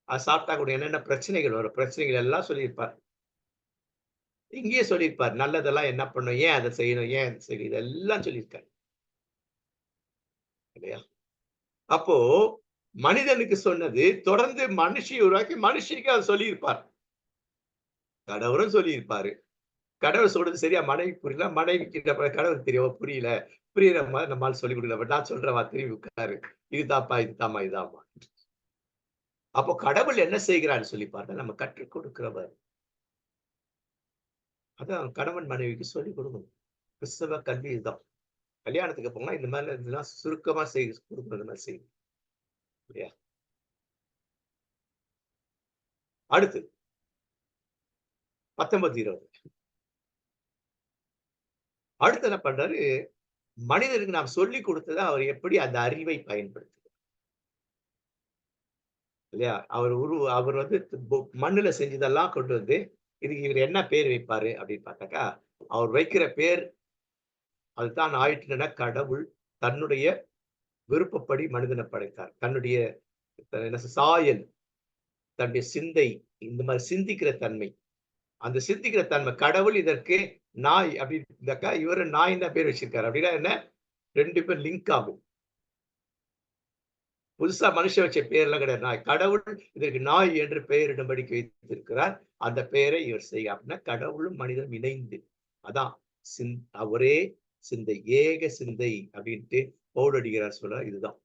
அது சாப்பிட்டா கூட என்னென்ன பிரச்சனைகள் வரும், பிரச்சனைகள் எல்லாம் சொல்லியிருப்பார். இங்கேயே சொல்லியிருப்பார் நல்லதெல்லாம் என்ன பண்ணும், ஏன் அதை செய்யணும், ஏன் அதை செய்யணும், இதெல்லாம் சொல்லியிருக்காரு இல்லையா? அப்போ மனிதனுக்கு சொன்னது தொடர்ந்து மனுஷியை உருவாக்கி மனுஷிக்கு அதை சொல்லியிருப்பார். கடவுளும் சொல்லியிருப்பாரு. கடவுள் சொல்றது சரியா மனைவி புரியல, மனைவிக்கு கடவுள் தெரியும் புரியல, புரியுற மாதிரி நம்மால சொல்லிக் கொடுக்கல. நான் சொல்றேன் திரும்பி உட்காரு, இதுதாப்பா இதுதாம்மா இதாம்மா. அப்போ கடவுள் என்ன செய்கிறான்னு சொல்லி பார்த்தா நம்ம கற்றுக் கொடுக்கிறவர். அதான் கணவன் மனைவிக்கு சொல்லிக் கொடுக்கணும். கிறிஸ்தவ கல்வி இதுதான். கல்யாணத்துக்கு போனா இந்த மாதிரி இதெல்லாம் சுருக்கமா கொடுக்கணும், இந்த மாதிரி செய்யும் இல்லையா? அடுத்து 19-20 அடுத்து என்ன பண்றாரு, மனிதனுக்கு நாம் சொல்லிக் கொடுத்ததை அவர் எப்படி அந்த அறிவை பயன்படுத்து இல்லையா? அவர் வந்து மண்ணுல செஞ்சதெல்லாம் கொண்டு வந்து இதுக்கு இவர் என்ன பேர் வைப்பாரு அப்படின்னு பார்த்தாக்கா, அவர் வைக்கிற பேர் அதுதான் ஆயிட்டுனா கடவுள் தன்னுடைய விருப்பப்படி மனிதனை படைத்தார். தன்னுடைய சாயல், தன்னுடைய சிந்தை, இந்த மாதிரி சிந்திக்கிற தன்மை, அந்த சிந்திக்கிற தன்மை கடவுள் இதற்கு நாய் அப்படின்னாக்கா இவரு நாய் தான் பேர் வச்சிருக்காரு. அப்படின்னா என்ன, 2 பேர் லிங்க் ஆகும். புதுசா மனுஷன் வச்ச பேர்லாம் கிடையாது. நாய். கடவுள் இதற்கு நாய் என்று பெயரிடும்படிக்கு வைத்திருக்கிறார். அந்த பெயரை இவர் செய்ய அப்படின்னா கடவுளும் மனிதனும் இணைந்து, அதான் ஒரே சிந்தை, ஏக சிந்தை அப்படின்ட்டு பவுலடிகிறார் சொல்றார். இதுதான்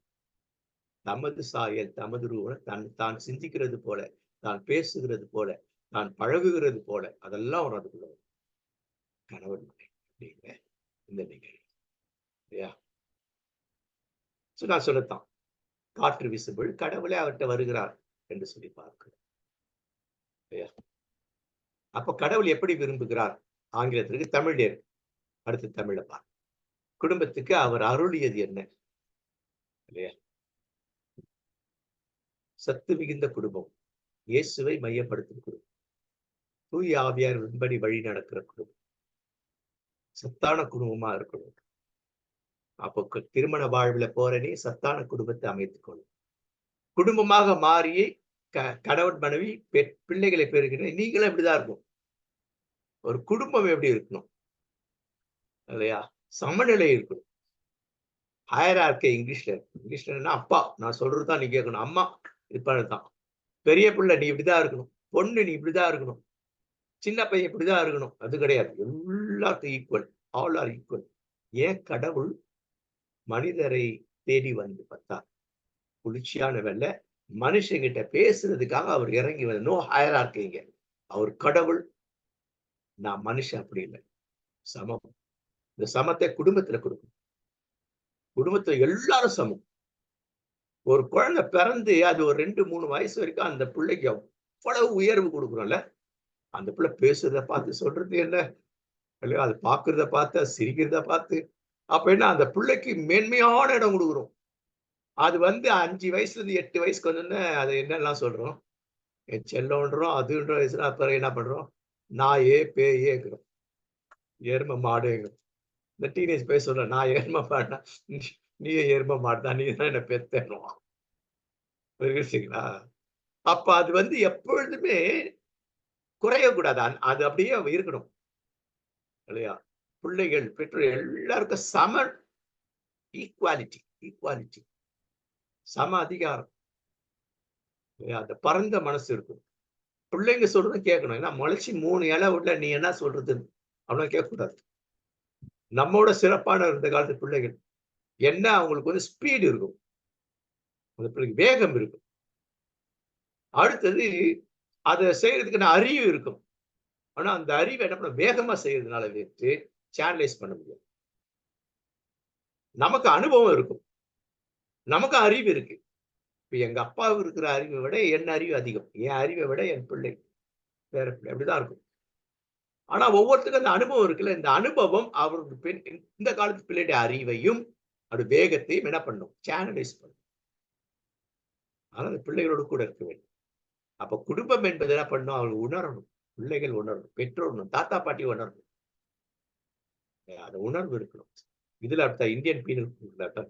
தமது சாயல், தமது ரூபம், தான் சிந்திக்கிறது போல, தான் பேசுகிறது போல, தான் பழகுகிறது போல, அதெல்லாம் ஒரு அதுக்குள்ள கணவன் அப்படிங்கிற இந்த நிகழ்வு இல்லையா? நான் சொல்லத்தான் காற்று வீசும்பொழுது கடவுளே அவர்கிட்ட வருகிறார் என்று சொல்லி பார்க்கிறோம். அப்ப கடவுள் எப்படி விரும்புகிறார்? ஆங்கிலத்திற்கு தமிழ் அடுத்து தமிழ பார். குடும்பத்துக்கு அவர் அருளியது என்ன இல்லையா? சத்து மிகுந்த குடும்பம், இயேசுவை மையப்படுத்தும் குடும்பம், தூய ஆவியார் விண்படி வழி நடக்கிற குடும்பம், சத்தான குடும்பமா இருக்கணும். அப்போ திருமண வாழ்வுல போறனே சத்தான குடும்பத்தை அமைத்துக் கொள்ளும். குடும்பமாக மாறி கணவன் மனைவி பிள்ளைகளை பெறுகிற நீங்களும் இப்படிதான் இருக்கும். ஒரு குடும்பம் எப்படி இருக்கணும் இல்லையா? சமநிலை இருக்கணும். ஹையரார்கி இங்கிலீஷ்ல அப்பா நான் சொல்றதுதான் நீ கேட்கணும், அம்மா இப்பதான் பெரிய பிள்ளை நீ இப்படிதான் இருக்கணும், பொண்ணு நீ இப்படிதான் இருக்கணும், சின்ன பையன் இப்படிதான் இருக்கணும், அது கிடையாது. எல்லாத்தையும் ஈக்குவல், ஆல் ஆர் ஈக்குவல். ஏன் கடவுள் மனிதரை தேடி வந்து பார்த்தா குளிர்ச்சியான வெள்ள மனுஷங்கிட்ட பேசுறதுக்காக அவர் இறங்கி வந்து நோ ஹையரார்கிங்க. அவர் கடவுள், நான் மனுஷன் அப்படி இல்லை, சமம். இந்த சமத்தை குடும்பத்துல கொடுக்கும். குடும்பத்துல எல்லாரும் சமம். ஒரு குழந்தை பிறந்து அது ஒரு 2-3 வயசு வரைக்கும் அந்த பிள்ளைக்கு அவ்வளவு உயர்வு கொடுக்குறோம்ல. அந்த பிள்ளை பேசுறத பார்த்து சொல்றது என்ன இல்லையா? அது பாக்குறத பார்த்து சிரிக்கிறத பார்த்து அப்ப என்ன அந்த பிள்ளைக்கு மேன்மையான இடம் கொடுக்குறோம். அது வந்து 5 வயசுல இருந்து 8 வயசுக்கு வந்தோடனே அதை என்னெல்லாம் சொல்றோம், என் செல்லம்ன்றோம், அதுன்ற வயசுல அப்புறம் என்ன பண்றோம், நாயே பேயேங்கிறோம், எரும மாடுங்கிறோம். இந்த டீனேஜ் போய் சொல்ற நான் எரும மாடுனா நீயே எரும மாடுதான், நீ தான் என்ன பெத்தேனும். புரியுதுங்களா? அப்ப அது வந்து எப்பொழுதுமே குறையக்கூடாது. அது அப்படியே இருக்கணும் இல்லையா? பிள்ளைகள் பெற்றோர் எல்லாருக்கும் சம ஈக்குவாலிட்டி, ஈக்குவாலிட்டி, சம அதிகாரம், அந்த பரந்த மனசு இருக்கும். பிள்ளைங்க சொல்றதை கேட்கணும். ஏன்னா முளைச்சி 3 இலை உள்ள நீ என்ன சொல்றது அப்படின்னா கேட்கக்கூடாது. நம்மோட சிறப்பான இந்த காலத்து பிள்ளைகள் என்ன, அவங்களுக்கு வந்து ஸ்பீடு இருக்கும், அந்த பிள்ளைக்கு வேகம் இருக்கும். அடுத்தது அதை செய்யறதுக்கு அறிவு இருக்கும். ஆனா அந்த அறிவை என்ன பண்ண வேகமா செய்யறதுனால வைத்து சேனலைஸ் பண்ண முடியாது. நமக்கு அனுபவம் இருக்கும், நமக்கு அறிவு இருக்கு. இப்ப எங்க அப்பாவுக்கு இருக்கிற அறிவை விட என் அறிவு அதிகம், என் அறிவை விட என் பிள்ளை வேற பிள்ளை அப்படிதான் இருக்கும். ஆனா ஒவ்வொருத்தருக்கும் அந்த அனுபவம் இருக்குல்ல, இந்த அனுபவம் அவருக்கு இந்த காலத்து பிள்ளையுடைய அறிவையும் அது வேகத்தையும் என்ன பண்ணும், சேனலைஸ் பண்ணும். ஆனால் அந்த பிள்ளைகளோடு கூட இருக்க வேண்டும். அப்ப குடும்பம் என்பது என்ன பண்ணும், அவர்கள் உணரணும். பிள்ளைகள் உணரணும், பெற்றோர் உணரணும், தாத்தா பாட்டி உணரணும். அந்த உணர்வு இருக்கணும். இதுல அப்படித்தான் இந்தியன் பீனல் கோட்ல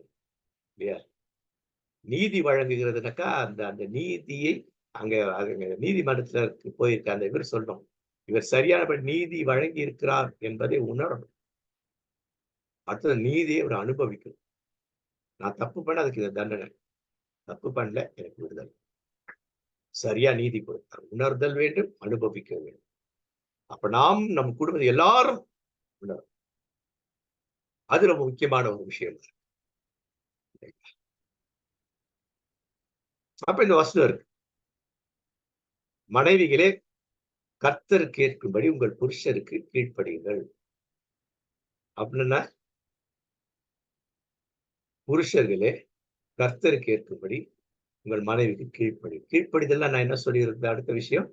இல்லையா, நீதி வழங்குகிறதுனாக்கா அந்த அந்த நீதியை அங்க நீதிமன்றத்துல போயிருக்க அந்த இவர் சொல்லணும், இவர் சரியானபடி நீதி வழங்கி இருக்கிறார் என்பதை உணரணும். அடுத்தது நீதியை அவர் அனுபவிக்கணும். நான் தப்பு பண்ண அதுக்கு இந்த தண்டனை, தப்பு பண்ணல எனக்கு விடுதலை. சரியா நீதி கொடுத்தார். உணர்தல் வேண்டும், அனுபவிக்க வேண்டும். அப்ப நாம் நம் குடும்பத்தை எல்லாரும் உணரும். அது ரொம்ப முக்கியமான ஒரு விஷயம். அப்ப இந்த வசனம் இருக்கு, மனைவிகளே கர்த்தருக்கு ஏற்கும்படி உங்கள் புருஷருக்கு கீழ்ப்படியுங்கள். அப்படின்னா புருஷர்களே கர்த்தருக்கு ஏற்கும்படி உங்கள் மனைவிக்கு கீழ்ப்படி. கீழ்ப்படிதெல்லாம் நான் என்ன சொல்லியிருந்தேன், அடுத்த விஷயம்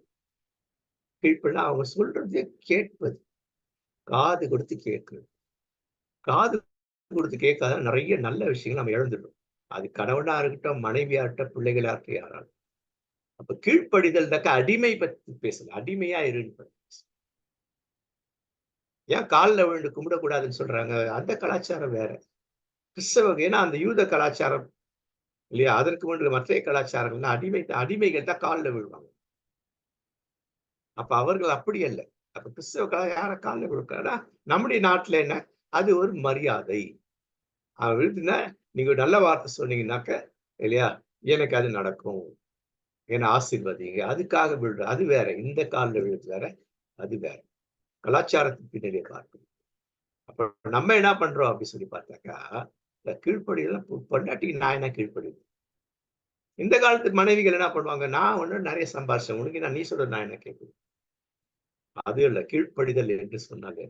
கீழ்ப்படினா அவங்க சொல்றதே கேட்பது, காது கொடுத்து கேட்கிறது. காது கொடுத்து கேட்காத நிறைய நல்ல விஷயங்கள் நம்ம இழந்துடும். அது கணவனா இருக்கட்டும், மனைவியா இருக்கட்டும், பிள்ளைகளா இருக்கட்டும், யாராலும். அப்ப கீழ்ப்படிதல்னாக்க அடிமை பத்தி பேசல, அடிமையா இருந்து. ஏன் காலில் விழுந்து கும்பிடக்கூடாதுன்னு சொல்றாங்க, அந்த கலாச்சாரம் வேற. கிறிஸ்தவ, ஏன்னா அந்த யூத கலாச்சாரம் இல்லையா, அதற்கு முன்பு மற்ற கலாச்சாரங்கள்னா அடிமைகள் தான் காலில் விழுவாங்க. அப்ப அவர்கள் அப்படி அல்ல. அப்ப கிறிஸ்தவ யார காலில் விழுக்கிறாரா, நம்முடைய நாட்டுல என்ன, அது ஒரு மரியாதை. அவன் விழுதுன்னா நீங்க நல்ல வார்த்தை சொன்னீங்கன்னாக்க இல்லையா, எனக்கு அது நடக்கும், என்னை ஆசீர்வதிங்க, அதுக்காக விழுற, அது வேற. இந்த காலில் விழுது வேற, அது வேற. கலாச்சாரத்துக்கு பின்னாடியே பார்க்கணும். அப்ப நம்ம என்ன பண்றோம் அப்படின்னு சொல்லி பார்த்தாக்கா, இந்த கீழ்ப்படியெல்லாம் பொண்டாட்டிக்கு நான் என்ன கீழ்ப்படியுது. இந்த காலத்து மனைவிகள் என்ன பண்ணுவாங்க, நான் ஒண்ணு நிறைய சம்பாரிச்சேன், உனக்கு நான் நீ சொல்றது நான் என்ன கேட்குது. அது இல்ல கீழ்ப்படிதல் என்று சொன்னாங்க,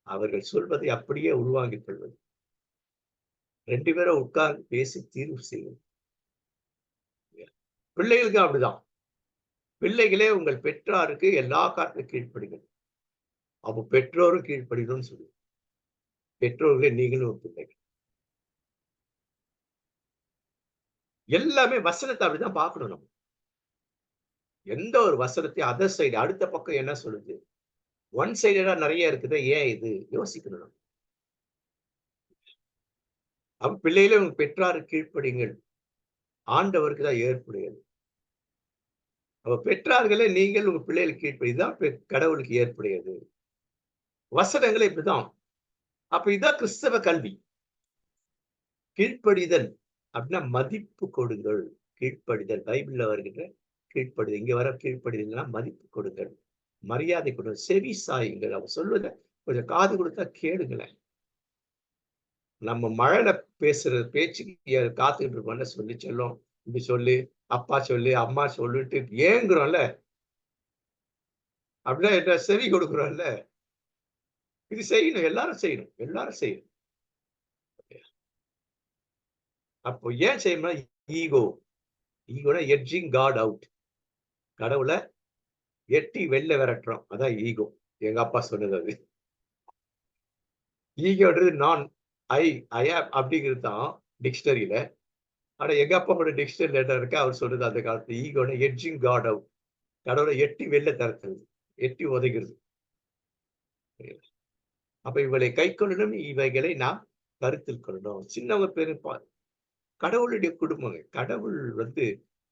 அவர்கள் சொல்வதை அப்படியே உள்வாங்கிக் கொள்வது. 2 பேரும் உட்கார்ந்து பேசி தீர்வு செய்வது. பிள்ளைகளுக்கு அப்படிதான். பிள்ளைகளே உங்கள் பெற்றாருக்கு எல்லா காலத்திலும் கீழ்ப்படிகள். அப்போ பெற்றோரும் கீழ்ப்படிதல்னு சொல்லு. பெற்றோர்களே நீங்களும் பிள்ளைகள். எல்லாமே வசனத்தை அப்படிதான் பார்க்கணும் நம்ம. எந்த ஒரு வசனத்தையும் அதர் சைடு, அடுத்த பக்கம் என்ன சொல்லுது, ஒன் சைடடா நிறைய இருக்குது, ஏன் இது யோசிக்கணும் நம்ம. அப்ப பிள்ளைகளே உங்க பெற்றாருக்கு கீழ்ப்படிங்கள், ஆண்டவருக்கு தான் ஏற்புடையது. அப்ப பெற்றார்களே நீங்கள் உங்க பிள்ளைகளுக்கு கீழ்ப்படிதான் கடவுளுக்கு ஏற்புடையது. வசனங்களே இப்படிதான். அப்ப இதான் கிறிஸ்தவ கல்வி. கீழ்ப்படிதல் அப்படின்னா மதிப்பு கொடுங்கள். கீழ்ப்படிதல் பைபிள்ல வருகின்ற கீழ்ப்படிதல், இங்க வர கீழ்ப்படிதல்னா மதிப்பு கொடுங்கள், மரியாதை கொடுங்கள், செவி சாயுங்கள். அவ சொல்லுத கொஞ்சம் காது கொடுத்தா கேளுங்களேன். நம்ம மழையில பேசுற பேச்சுக்கு காத்துக்கிட்டு இருக்கோம்ல, சொல்லி செல்லும் இப்படி சொல்லி, அப்பா சொல்லு, அம்மா சொல்லிட்டு ஏங்குறோம்ல, அப்படின்னா என்ன, செவி கொடுக்குறோம்ல. இது செய்யணும், எல்லாரும் செய்யணும், எல்லாரும் செய்யணும். அப்போ ஏன் செய்யணும், ஈகோ. ஈகோனா எட்ஜிங் காட் அவுட், கடவுளை எட்டி வெளில விரட்டுறோம், அதான் ஈகோ. எங்க அப்பா சொன்னது அது. ஈகோன்றது நான், ஐ ஐ ஆம் அப்படிங்கிறது தான் டிக்ஷனரியில. ஆனா எங்க அப்பாவோட டிக்ஷனரி லெட்டர் இருக்கு, அவர் சொல்றது அந்த காலத்து ஈகோனா எட்ஜிங் காட் அவுட், கடவுளை எட்டி வெளில தரத்துறது, எட்டி உதைக்கிறது. அப்ப இவளை கை கொள்ளணும், இவைகளை நாம் கருத்தில் கொள்ளணும். சின்னவங்க பெருப்பா கடவுளுடைய குடும்பங்க. கடவுள்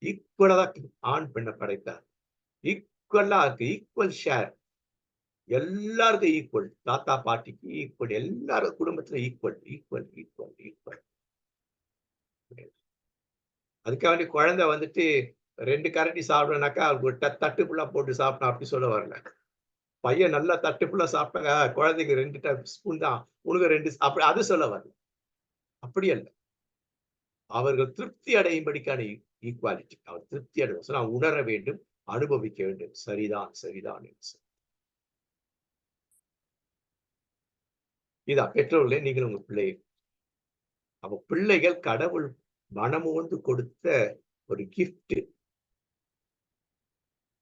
ஈக்குவலா தான் ஆண் பெண்ணை படைத்தார். ஈக்குவலா இருக்கு, ஈக்குவல் ஷேர், எல்லாருக்கும் ஈக்குவல். தாத்தா பாட்டிக்கு ஈக்குவல், எல்லாரும் குடும்பத்துல ஈக்குவல் ஈக்குவல் ஈக்குவல் ஈக்குவல். அதுக்காக குழந்தை 2 கரண்டி சாப்பிடனாக்கா ஒரு தட்டு ஃபுல்லா போட்டு சாப்பிடணும் அப்படி சொல்ல வரல. பையன் நல்லா தட்டு ஃபுல்லா சாப்பிட்டாங்க, குழந்தைக்கு 2 ஸ்பூன் தான், உனக்கு 2 அப்படி அது சொல்ல வரல. அப்படி அல்ல. அவர்கள் திருப்தி அடையும்படிக்கான ஈக்குவாலிட்டி. அவர் திருப்தி அடையும் உணர வேண்டும், அனுபவிக்க வேண்டும். சரிதான் சரிதான் என்று. இதான் பெற்றோர்களே நீங்கள் உங்க பிள்ளைகள். அப்ப பிள்ளைகள் கடவுள் மனமோந்து கொடுத்த ஒரு கிஃப்ட்.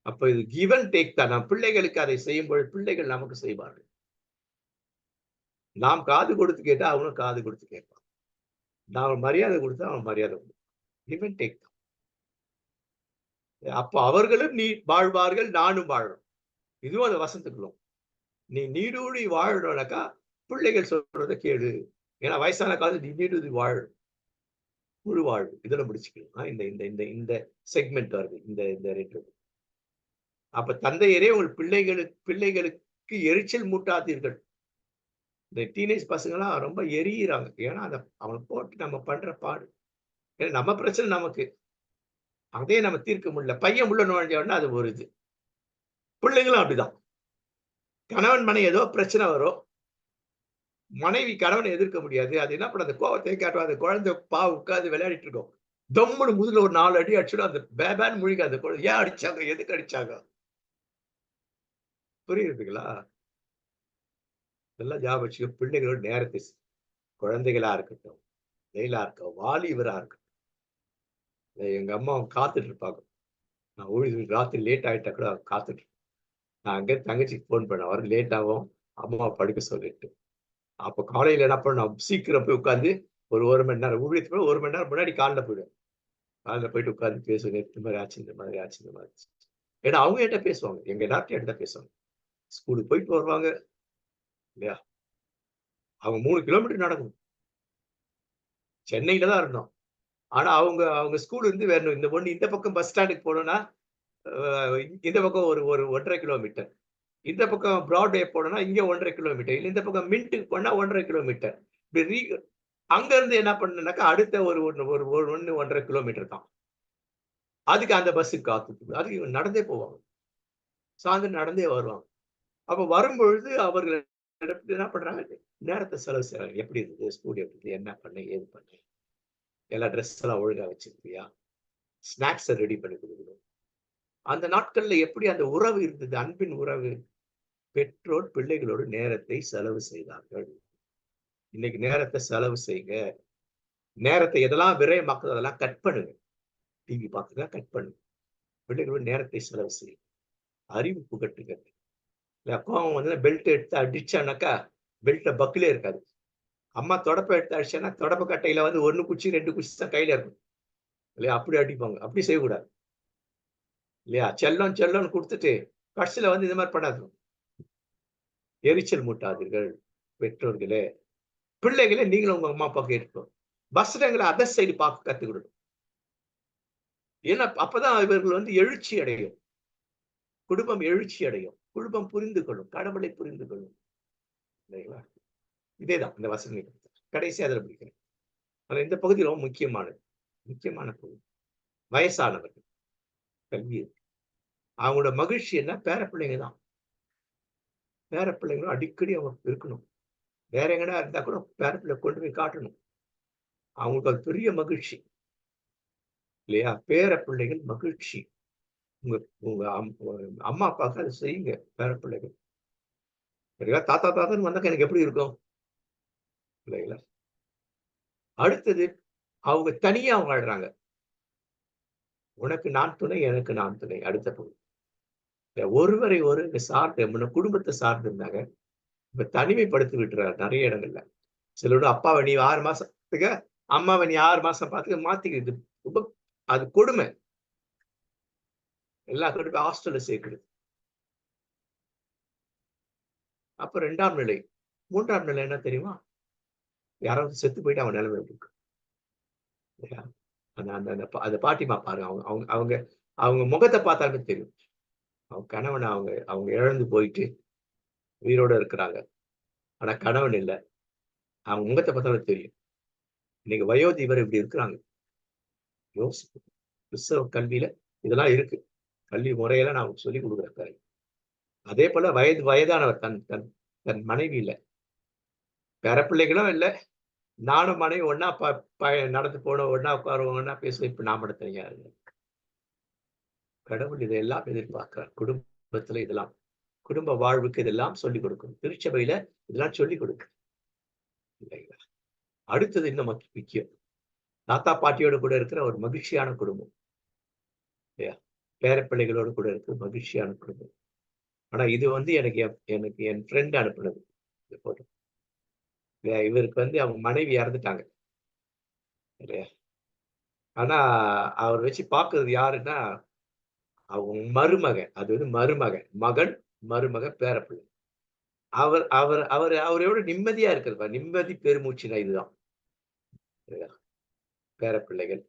அப்ப இது கிவ் அண்ட் டேக் தான். நம் பிள்ளைகளுக்கு அதை செய்யும்போது பிள்ளைகள் நமக்கு செய்வார்கள். நாம் காது கொடுத்து கேட்டா அவனும் காது கொடுத்து கேட்பான். நான் மரியாதை கொடுத்தா அவன் மரியாதை கொடுப்பான். Give and take. அப்போ அவர்களும் நீ வாழ்வார்கள், நானும் வாழணும். இதுவும் அந்த வசனத்துக்குள்ளும். நீ நீடூழி வாழணும்னாக்கா பிள்ளைகள் சொல்றத கேளு. ஏன்னா வயசான காலத்துல நீ நீடூழி வாழ முழு வாழ்வு இதுல முடிச்சுக்கலாம். இந்த இந்த இந்த இந்த செக்மெண்ட் வருது. இந்த இந்த 2. அப்ப தந்தையரே உங்கள் பிள்ளைகளுக்கு எரிச்சல் மூட்டாதீர்கள். இந்த டீனேஜ் பசங்கலாம் ரொம்ப எரியிறாங்க. ஏன்னா அவன போட்டு நம்ம பண்ற பாடு. ஏன்னா நம்ம பிரச்சனை நமக்கு. அதே நம்ம தீர்க்க முடியல. பையன் உள்ள நுழைஞ்ச உடனே அது ஒரு இது. பிள்ளைங்களும் அப்படிதான். கணவன் மனைவி ஏதோ பிரச்சனை வரும். மனைவி கணவனை எதிர்க்க முடியாது. அது என்ன பண்ண அந்த கோவத்தை காட்டும். அந்த குழந்தை உட்கார்ந்து விளையாடிட்டு இருக்கும். தொம்முன்னு முதுகுல ஒரு 4 அடி அடிச்சுடும். அந்த பேபான்னு முழிக்கும் அந்த குழந்தை. ஏன் அடிச்சாங்க? எதுக்கு அடிச்சாங்க? புரியுதுங்களா? நல்லா ஞாபகம் வச்சுக்க. பிள்ளைகளோட நேரத்தை குழந்தைகளா இருக்கட்டும், வெயிலா இருக்கட்டும், வாலிபரா இருக்கட்டும். எங்க அம்மா காத்துட்டு இருப்பாங்க. நான் ராத்திரி லேட் ஆயிட்டா கூட காத்துட்டு நான் அங்க தங்கச்சிக்கு ஃபோன் பண்ணேன். வர லேட் ஆகும். அம்மாவ படுக்க சொல்லிட்டு. அப்ப காலையில என்ன பண்ணணும், சீக்கிரம் போய் உட்கார்ந்து ஒரு 1 மணி நேரம் ஊழியத்துக்கு 1 மணி நேரம் முன்னாடி காலைல போயிடுவேன். காலைல போயிட்டு உட்கார்ந்து பேசுவேன். இந்த மாதிரி ஆச்சு, இந்த மாதிரி ஆச்சு, இந்த மாதிரி ஆச்சு. ஏன்னா அவங்க என்கிட்ட பேசுவாங்க. எங்க எல்லார்ட்டயும் என்கிட்ட பேசுவாங்க. ஸ்கூலுக்கு போயிட்டு வருவாங்க இல்லையா? அவங்க 3 கிலோமீட்டர் நடக்கணும். சென்னையில தான் இருந்தோம். ஆனா அவங்க அவங்க ஸ்கூல் இருந்து வேற இந்த பொண்ணு இந்த பக்கம் பஸ் ஸ்டாண்டுக்கு போணும்னா, இந்த பக்கம் ஒரு ஒரு 1 1/2 கிலோமீட்டர். இந்த பக்கம் பிராட்வே போனோம்னா, இங்க 1 1/2 கிலோமீட்டர். இல்ல இந்த பக்கம் மின்ட்க்கு போனா 1 1/2 கிலோமீட்டர். இப்படி அங்க இருந்து என்ன பண்ணேன்னாக்கா, அடுத்த ஒரு ஒரு ஒரு ஒரு 1 1 1/2 கிலோமீட்டர் தான். அதுக்கு அந்த பஸ்ஸுக்கு காத்துட்டு அதுக்கு இவங்க நடந்தே போவாங்க. சாயந்தரம் நடந்தே வருவாங்க. அப்ப வரும்பொழுது அவர்கள் என்ன பண்றாங்க, நேரத்த செலவு செய்றாங்க. எப்படி இருந்தது? ஸ்கூல் எப்படி இருந்தது? என்ன பண்ண? ஏது பண்ண? எல்லா ட்ரெஸ் எல்லாம் ஒழுங்கா வச்சிருக்கியா? ஸ்நாக்ஸ ரெடி பண்ணி குடுக்கணும். அந்த நாட்கள்ல எப்படி அந்த உறவு இருந்தது? அன்பின் உறவு. பெற்றோர் பிள்ளைகளோடு நேரத்தை செலவு செய்தார்கள். இன்னைக்கு நேரத்த செலவு செய்யுங்க. நேரத்தை எதெல்லாம் விரயமாக்குதோ அதெல்லாம் கட் பண்ணுங்க. டிவி பார்க்குறத கட் பண்ணுங்க. பிள்ளைகளோட நேரத்தை செலவு செய்யுங்க. அறிவு புகட்டுங்க. இல்ல கோவம் வந்து பெல்ட் எடுத்து அடிச்சானாக்கா, பெல்ட்ல பக்கிலே இருக்காது. அம்மா தொடப்ப எடுத்து அடிச்சான்னா, தொடப்ப கட்டையில வந்து 1 குச்சி, 2 குச்சி தான் கையில இருக்கும். இல்லையா? அப்படி அடிப்பாங்க. அப்படி செய்யக்கூடாது. இல்லையா? செல்லம் செல்லம்ன்னு குடுத்துட்டு, கடைசியில வந்து இந்த மாரி பண்ணாதீங்க. எரிச்சல் மூட்டாதீர்கள் பெற்றோர்களே. பிள்ளைகளே நீங்களும் உங்க அம்மா, அப்பா கேட்டுக்கணும். வசனங்கள அதர் சைடு பார்க்க கத்துக்கிடணும். ஏன்னா, அப்பதான் இவர்கள் வந்து எழுச்சி அடையும். குடும்பம் எழுச்சி அடையும். குடும்பம் புரிந்து கொள்ளும். கடவுளை புரிந்து கொள்ளும். இல்லைங்களா? இதேதான் இந்த வசனங்கள். கடைசியா அதுல முடிக்கிறேன். ஆனா இந்த பகுதி ரொம்ப முக்கியமானது. முக்கியமான பகுதி. வயசானவர்கள். கல்வி இருக்கு. அவங்களோட மகிழ்ச்சி என்ன? பேரப்பிள்ளைங்க தான். பேரப்பிள்ளைங்களும் அடிக்கடி அவங்க இருக்கணும். வேற எங்கனா இருந்தா கூட பேரப்பிள்ளை கொண்டு போய் காட்டணும். அவங்களுக்கு அது பெரிய மகிழ்ச்சி. இல்லையா? பேரப்பிள்ளைகள் மகிழ்ச்சி. உங்க உங்க அம்மா, அப்பாவுக்கு அத செய்யுங்க. பேரப்பிள்ளைகள். சரியா? தாத்தா, தாத்தான்னு வந்தாக்க எனக்கு எப்படி இருக்கும்? இல்லைங்களா? அடுத்தது அவங்க தனியா வாழ்றாங்க. உனக்கு நான் துணை, எனக்கு நான் துணை. அடுத்த பகுதி. ஒருவரை ஒருவர் சார்ந்து முன்ன குடும்பத்த சார்ந்து இருந்தாங்க. இப்ப தனிமைப்படுத்தி விட்டுறாரு நெறைய இடங்கள்ல. சிலரோட அப்பாவ நீ 6 மாசம் பாத்துக்க, அம்மாவ நீ 6 மாசம் பாத்துக்க மாத்திக்கிறது. ரொம்ப அது கொடுமை. எல்லா கொண்டு போய் ஹாஸ்டல்ல சேர்க்கிறது. அப்ப 2ஆம் நிலை. 3ஆம் நிலை என்ன தெரியுமா? யாராவது செத்து போயிட்டு அவன் நிலைமை எப்படி இருக்கும்? இல்லையா? அந்த அந்த அந்த அந்த பாட்டிமா பாருங்க. அவங்க அவங்க அவங்க அவங்க முகத்த பார்த்தாலே தெரியும். அவங்க கணவன அவங்க அவங்க இழந்து போயிட்டு உயிரோட இருக்கிறாங்க. ஆனா கணவன் இல்ல. அவங்க முகத்த பார்த்தாலே தெரியும். இன்னைக்கு வயோதிபர் இப்படி இருக்கிறாங்க. யோசிப்பு. கிறிஸ்தவ கல்வியில இதெல்லாம் இருக்கு. கல்வி முறையெல்லாம் நான் உங்களுக்கு சொல்லிக் குடுக்குறேன். அதே போல வயதானவர் தன் தன் தன் மனைவி இல்ல. பேரப்பிள்ளைகளும் இல்ல. நானும் மனைவி ஒண்ணா நடந்து போனோம், ஒண்ணா உட்காருவோம், ஒண்ணா பேசுவோம். இப்ப நான் மட்டும் தனியா இருக்கேன். கடவுள் இதையெல்லாம் எதிர்பார்க்கிறார். குடும்பத்துல இதெல்லாம். குடும்ப வாழ்வுக்கு இதெல்லாம் சொல்லிக் கொடுக்கணும். திருச்சபையில இதெல்லாம் சொல்லிக் கொடுக்கு. இல்லைங்களா? அடுத்தது இன்னும் முக்கியம். தாத்தா, பாட்டியோட கூட இருக்கிற ஒரு மகிழ்ச்சியான குடும்பம். இல்லையா? பேரப்பிள்ளைகளோடு கூட இருக்கிற மகிழ்ச்சியான குடும்பம். ஆனா இது வந்து எனக்கு எனக்கு என் ஃப்ரெண்ட் அனுப்புனது. இந்த போட்டோ. இவருக்கு வந்து அவங்க மனைவி இறந்துட்டாங்க. இல்லையா? ஆனா அவர் வச்சு பார்க்கிறது யாருன்னா, அவங்க மருமகன். அது வந்து மருமகன். மகன், மருமகன், பேரப்பிள்ளை. அவர் அவர் அவர் அவரோட நிம்மதியா இருக்கிறது பாரு. நிம்மதி பெருமூச்சுன்னா இதுதான். இல்லையா? பேரப்பிள்ளைகள்.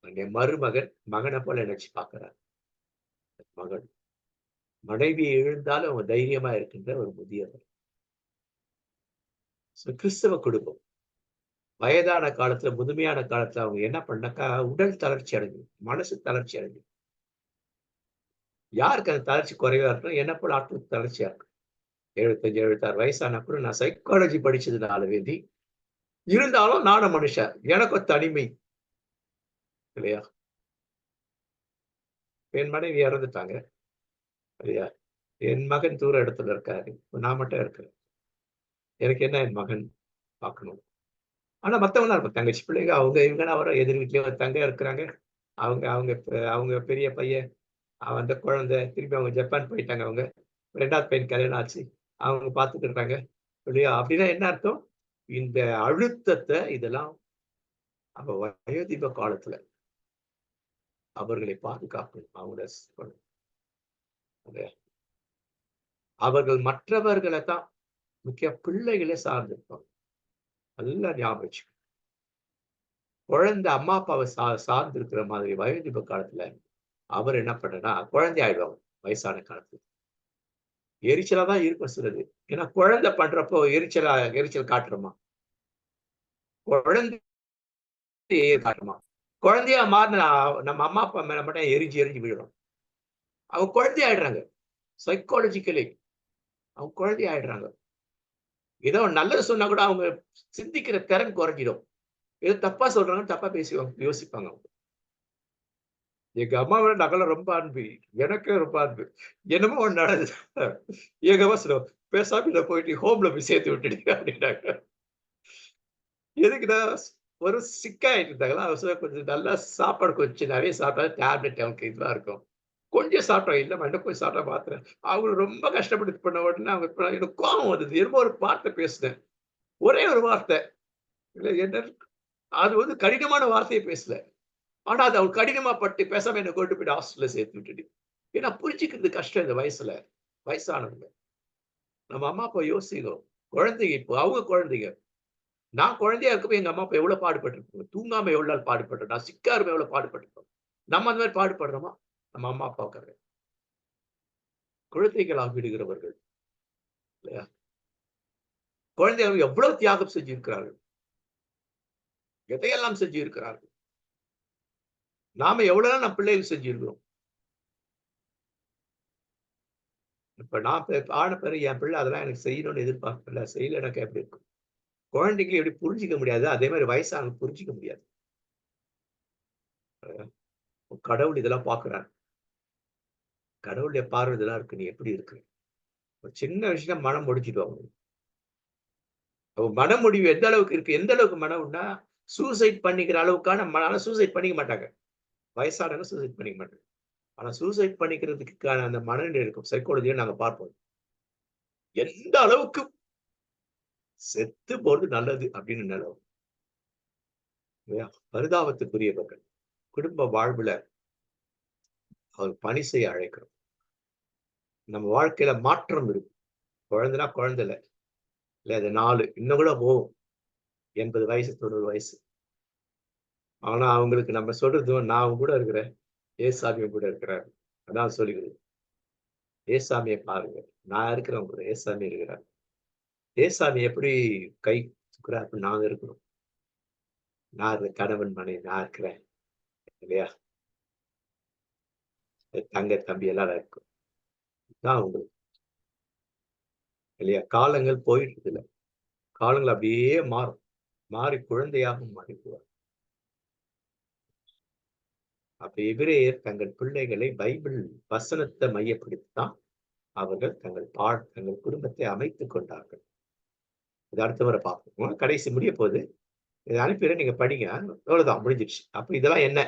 அங்கே மருமகன், மகன போல நினைச்சு பார்க்கிறார். மகன். மனைவியை இழந்தாலும் அவங்க தைரியமா இருக்கின்ற ஒரு முதியவர். கிறிஸ்தவ குடும்பம். வயதான காலத்துல, முதுமையான காலத்துல அவங்க என்ன பண்ணாக்கா, உடல் தளர்ச்சி அடைஞ்சு, மனசு தளர்ச்சி அடைஞ்சு. யாருக்கு அந்த தளர்ச்சி குறைவா இருக்கும்? என்ன போல ஆட்களுக்கு தளர்ச்சியா இருக்கும். 75, 76 வயசானா கூட நான் சைக்காலஜி படிச்சதுனால வேண்டி, இருந்தாலும் நானும் மனுஷன். எனக்கும் தனிமை. இல்லையா? என் மனைவி இறந்துட்டாங்க. இல்லையா? என் மகன் தூர இடத்துல இருக்காரு. நான் மட்டும் இருக்கிறேன். எனக்கு என்ன என் மகன் பார்க்கணும். ஆனா மத்தவங்கலாம் இருக்கும். தங்கச்சி பிள்ளைங்க அவங்க இவங்கன்னு அவர எதிர் வீட்லயே ஒரு தங்கை இருக்கிறாங்க. அவங்க அவங்க அவங்க பெரிய பையன், அந்த குழந்தை திருப்பி அவங்க ஜப்பான் போயிட்டாங்க அவங்க. 2வது பையன் கல்யாணம் ஆச்சு. அவங்க பார்த்துட்டு இருக்காங்க. இல்லையா? அப்படின்னா என்ன அர்த்தம்? இந்த அழுத்தத்த இதெல்லாம் அப்ப வயோதிப காலத்துல அவர்களை பாதுகாக்கணும். அவங்கள அவர்கள் மற்றவர்கள தான் முக்கிய பிள்ளைகள சார்ந்திருப்பாங்க. நல்லா ஞாபகம் வச்சுக்கணும். குழந்தை அம்மா, அப்பாவ சார்ந்து இருக்கிற மாதிரி வயோதிப காலத்துல அவர் என்ன பண்ணனா, குழந்தை ஆயிடுவாங்க வயசான காலத்துல. எரிச்சலா தான் இருக்கும் சிலது. ஏன்னா குழந்தை பண்றப்போ எரிச்சல் காட்டுறோமா? குழந்தையே காட்டுமா? குழந்தையா மாறுன நம்ம அம்மா, அப்பா மேல மட்டும் எரிஞ்சு எரிஞ்சு விழுறோம். அவங்க குழந்தை ஆயிடுறாங்க. சைக்காலஜிக்கலி அவங்க குழந்தை ஆயிடுறாங்க. ஏதோ நல்லது சொன்னா கூட அவங்க சிந்திக்கிற திறன் குறைஞ்சிடும். ஏதோ தப்பா சொல்றாங்கன்னு தப்பா யோசிப்பாங்க அவங்க. எங்க அம்மாவோட நாங்கலாம் ரொம்ப அன்பு. எனக்கே ரொம்ப அன்பு. என்னமோ ஒண்ணு நடந்தது. எங்க அம்மா சொல்லுவாங்க, "பேசாம இத போயிட்டு ஹோம்ல போய் சேர்த்து விட்டுடு" அப்படின்னாங்க. எதுக்குன்னா, ஒரு சிக் ஆயிட்டு இருந்தாங்களா, கொஞ்சம் நல்லா சாப்பாடு கொஞ்சம் நெறைய சாப்பிட்டா டேப்லெட் அவங்களுக்கு இதுவா இருக்கும். கொஞ்சம் சாப்பிட்டோம். இல்லம்மா இன்னும் கொஞ்சம் சாப்பிட்டா மாத்திரை. அவங்கள ரொம்ப கஷ்டப்பட்டு இது பண்ண உடனே அவங்க எனக்கு கோவம் வந்தது. என்னமோ ஒரு வார்த்தை பேசினேன். ஒரே ஒரு வார்த்தை. இல்ல என்ன அது வந்து கடினமான வார்த்தைய பேசல. ஆனா அது அவள் கடினமா பட்டு பேசாம என்ன கொண்டு போய் ஹாஸ்டல்ல சேர்த்து விட்டுடு. ஏன்னா புரிஞ்சுக்கிறது கஷ்டம் இந்த வயசுல. வயசானவங்க. நம்ம அம்மா, அப்பா யோசிக்கணும். குழந்தைங்க இப்போ அவங்க குழந்தைங்க. நான் குழந்தையா இருக்கப்ப எங்க அம்மா, அப்பா எவ்வளவு பாடுபட்டுருப்பாங்க. தூங்காம எவ்வளவு நாள் பாடுபட்டோம். நான் சிக்கா இருப்ப எவ்வளவு பாடுபட்டுருப்போம். நம்ம அந்த மாரி பாடுபடுறோமா? நம்ம அம்மா, அப்பாவுக்காக. குழந்தைகளாக விடுகிறவர்கள். இல்லையா? குழந்தைகள் எவ்வளவு தியாகம் செஞ்சிருக்கிறார்கள். எதையெல்லாம் செஞ்சிருக்கிறார்கள். நாம எவ்வளவு நம் பிள்ளைகள் செஞ்சிருக்கிறோம். இப்ப நான் ஆன பிறகு என் பிள்ளை அதெல்லாம் எனக்கு செய்யணும்னு எதிர்பார்க்கல. செய்யலனாக்கா எப்படி இருக்கும்? குழந்தைகள எப்படி புரிஞ்சுக்க முடியாது. அதே மாரி வயசானவங்க புரிஞ்சுக்க முடியாது. கடவுள் இதெல்லாம் பார்க்கிறார். கடவுளுடைய பார்வை இதெல்லாம் இருக்கு. நீ எப்படி இருக்கிற? ஒரு சின்ன விஷயம் மனம் முடிச்சுடுவாங்க. மனமுடிவு எந்த அளவுக்கு இருக்கு? எந்த அளவுக்கு மனம்னா, சூசைட் பண்ணிக்கிற அளவுக்கான ஆனா சூசைட் பண்ணிக்க மாட்டாங்க. வயசானவங்க சூசைட் பண்ணிக்க மாட்டாங்க. ஆனா சூசைட் பண்ணிக்கிறதுக்கான அந்த மனநிலை இருக்கும். சைக்காலஜிய நாங்க பார்ப்போம். எந்த அளவுக்கு செத்து போறது நல்லது அப்படின்னு நிலவும். இல்லையா? பரிதாபத்துக்குரியவர்கள். குடும்ப வாழ்வுல அவர் பணி செய்ய அழைக்கிறோம். நம்ம வாழ்க்கையில மாற்றம் இருக்கும். குழந்தைன்னா குழந்தை இல்ல. இல்ல அது 4 இன்னும் கூட போகும். 80 வயசு, 90 வயசு. ஆனா அவங்களுக்கு நம்ம சொல்றது நான் உன் கூட இருக்கிறேன். ஏசாமி உன் கூட இருக்கிறார். அதான் சொல்லிக்கிறது. ஏசாமிய பாருங்க. நான் இருக்கிறேன் உங்க கூட. ஏசாமி இருக்கிறார். ஏசாமி எப்படி கை தூக்குறார் அப்படி நாங்க இருக்கிறோம். நான் கணவன் மனைவி நான் இருக்கிறேன். இல்லையா? தங்க, தம்பி எல்லாரும் இருக்கும். தான் உங்களுக்கு. இல்லையா? காலங்கள் போயிட்டு இருக்குல்ல. காலங்கள் அப்படியே மாறும். மாறி குழந்தையாக மாறிக்குவார். அப்ப எபிரேயர் தங்கள் பிள்ளைகளை பைபிள் வசனத்தை மையப்படுத்தி தான் அவர்கள் தங்கள் குடும்பத்தை அமைத்துக் கொண்டார்கள். இது அடுத்த முறை பார்ப்போம். கடைசி முடிய போகுது. இத அனுப்பிடுறேன். நீங்க படிங்க. அவ்வளவுதான் முடிஞ்சிருச்சு. அப்ப இதெல்லாம் என்ன?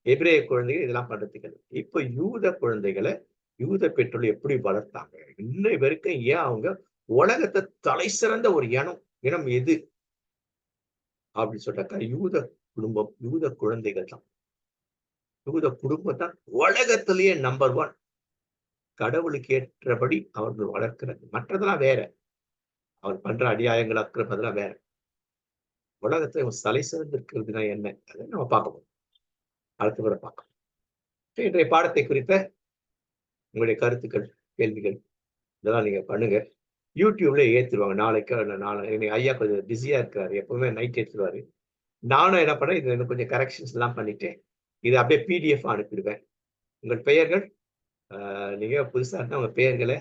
எபிரேய குழந்தைகள் இதெல்லாம் பண்றதுக்கு இல்ல. இப்ப யூத குழந்தைகள யூத பெற்றோர் எப்படி வளர்த்தாங்க? இன்னை வரைக்கும் ஏன் அவங்க உலகத்த தலை சிறந்த ஒரு இனம் எது? அப்படின்னு சொன்னாக்கா யூத குடும்பம் யூத குழந்தைகள் தான். யூத குடும்பம் தான் உலகத்திலேயே நம்பர் 1. கடவுளுக்கு ஏற்றபடி அவர்கள் வளர்க்கிறது. மற்றதெல்லாம் வேற. அவர் பண்ற அநியாயங்கள், அக்கிரமம் அதெல்லாம் வேற. உலகத்துல இவன் தலை சிறந்திருக்கிறதுனா என்ன? அதை நம்ம பார்க்க போறோம். அடுத்த முறை பார்க்கலாம். இன்றைய பாடத்தை குறித்த உங்களுடைய கருத்துக்கள், கேள்விகள் இதெல்லாம் நீங்க பண்ணுங்க. யூடியூப்ல ஏத்துருவாங்க. நாளைக்கோ இல்ல இன்னைக்கு ஐயா கொஞ்சம் பிஸியா இருக்கிறாரு. எப்பவுமே நைட் ஏத்துருவாரு. நானும் என்ன பண்ணேன், இதுல இன்னும் கொஞ்சம் கரெக்ஷன்ஸ் எல்லாம் பண்ணிட்டு, இத அப்படியே பிடிஎஃப் அனுப்பிடுவேன். உங்கள் பெயர்கள், நீங்க புதுசா இருந்தா உங்க பெயர்கள,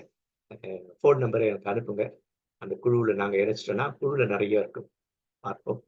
ஃபோன் நம்பர எனக்கு அனுப்புங்க. அந்த குழுவுல நாங்க இணைச்சிட்டோம்னா, குழுவுல நெறைய இருக்கும். பார்ப்போம்.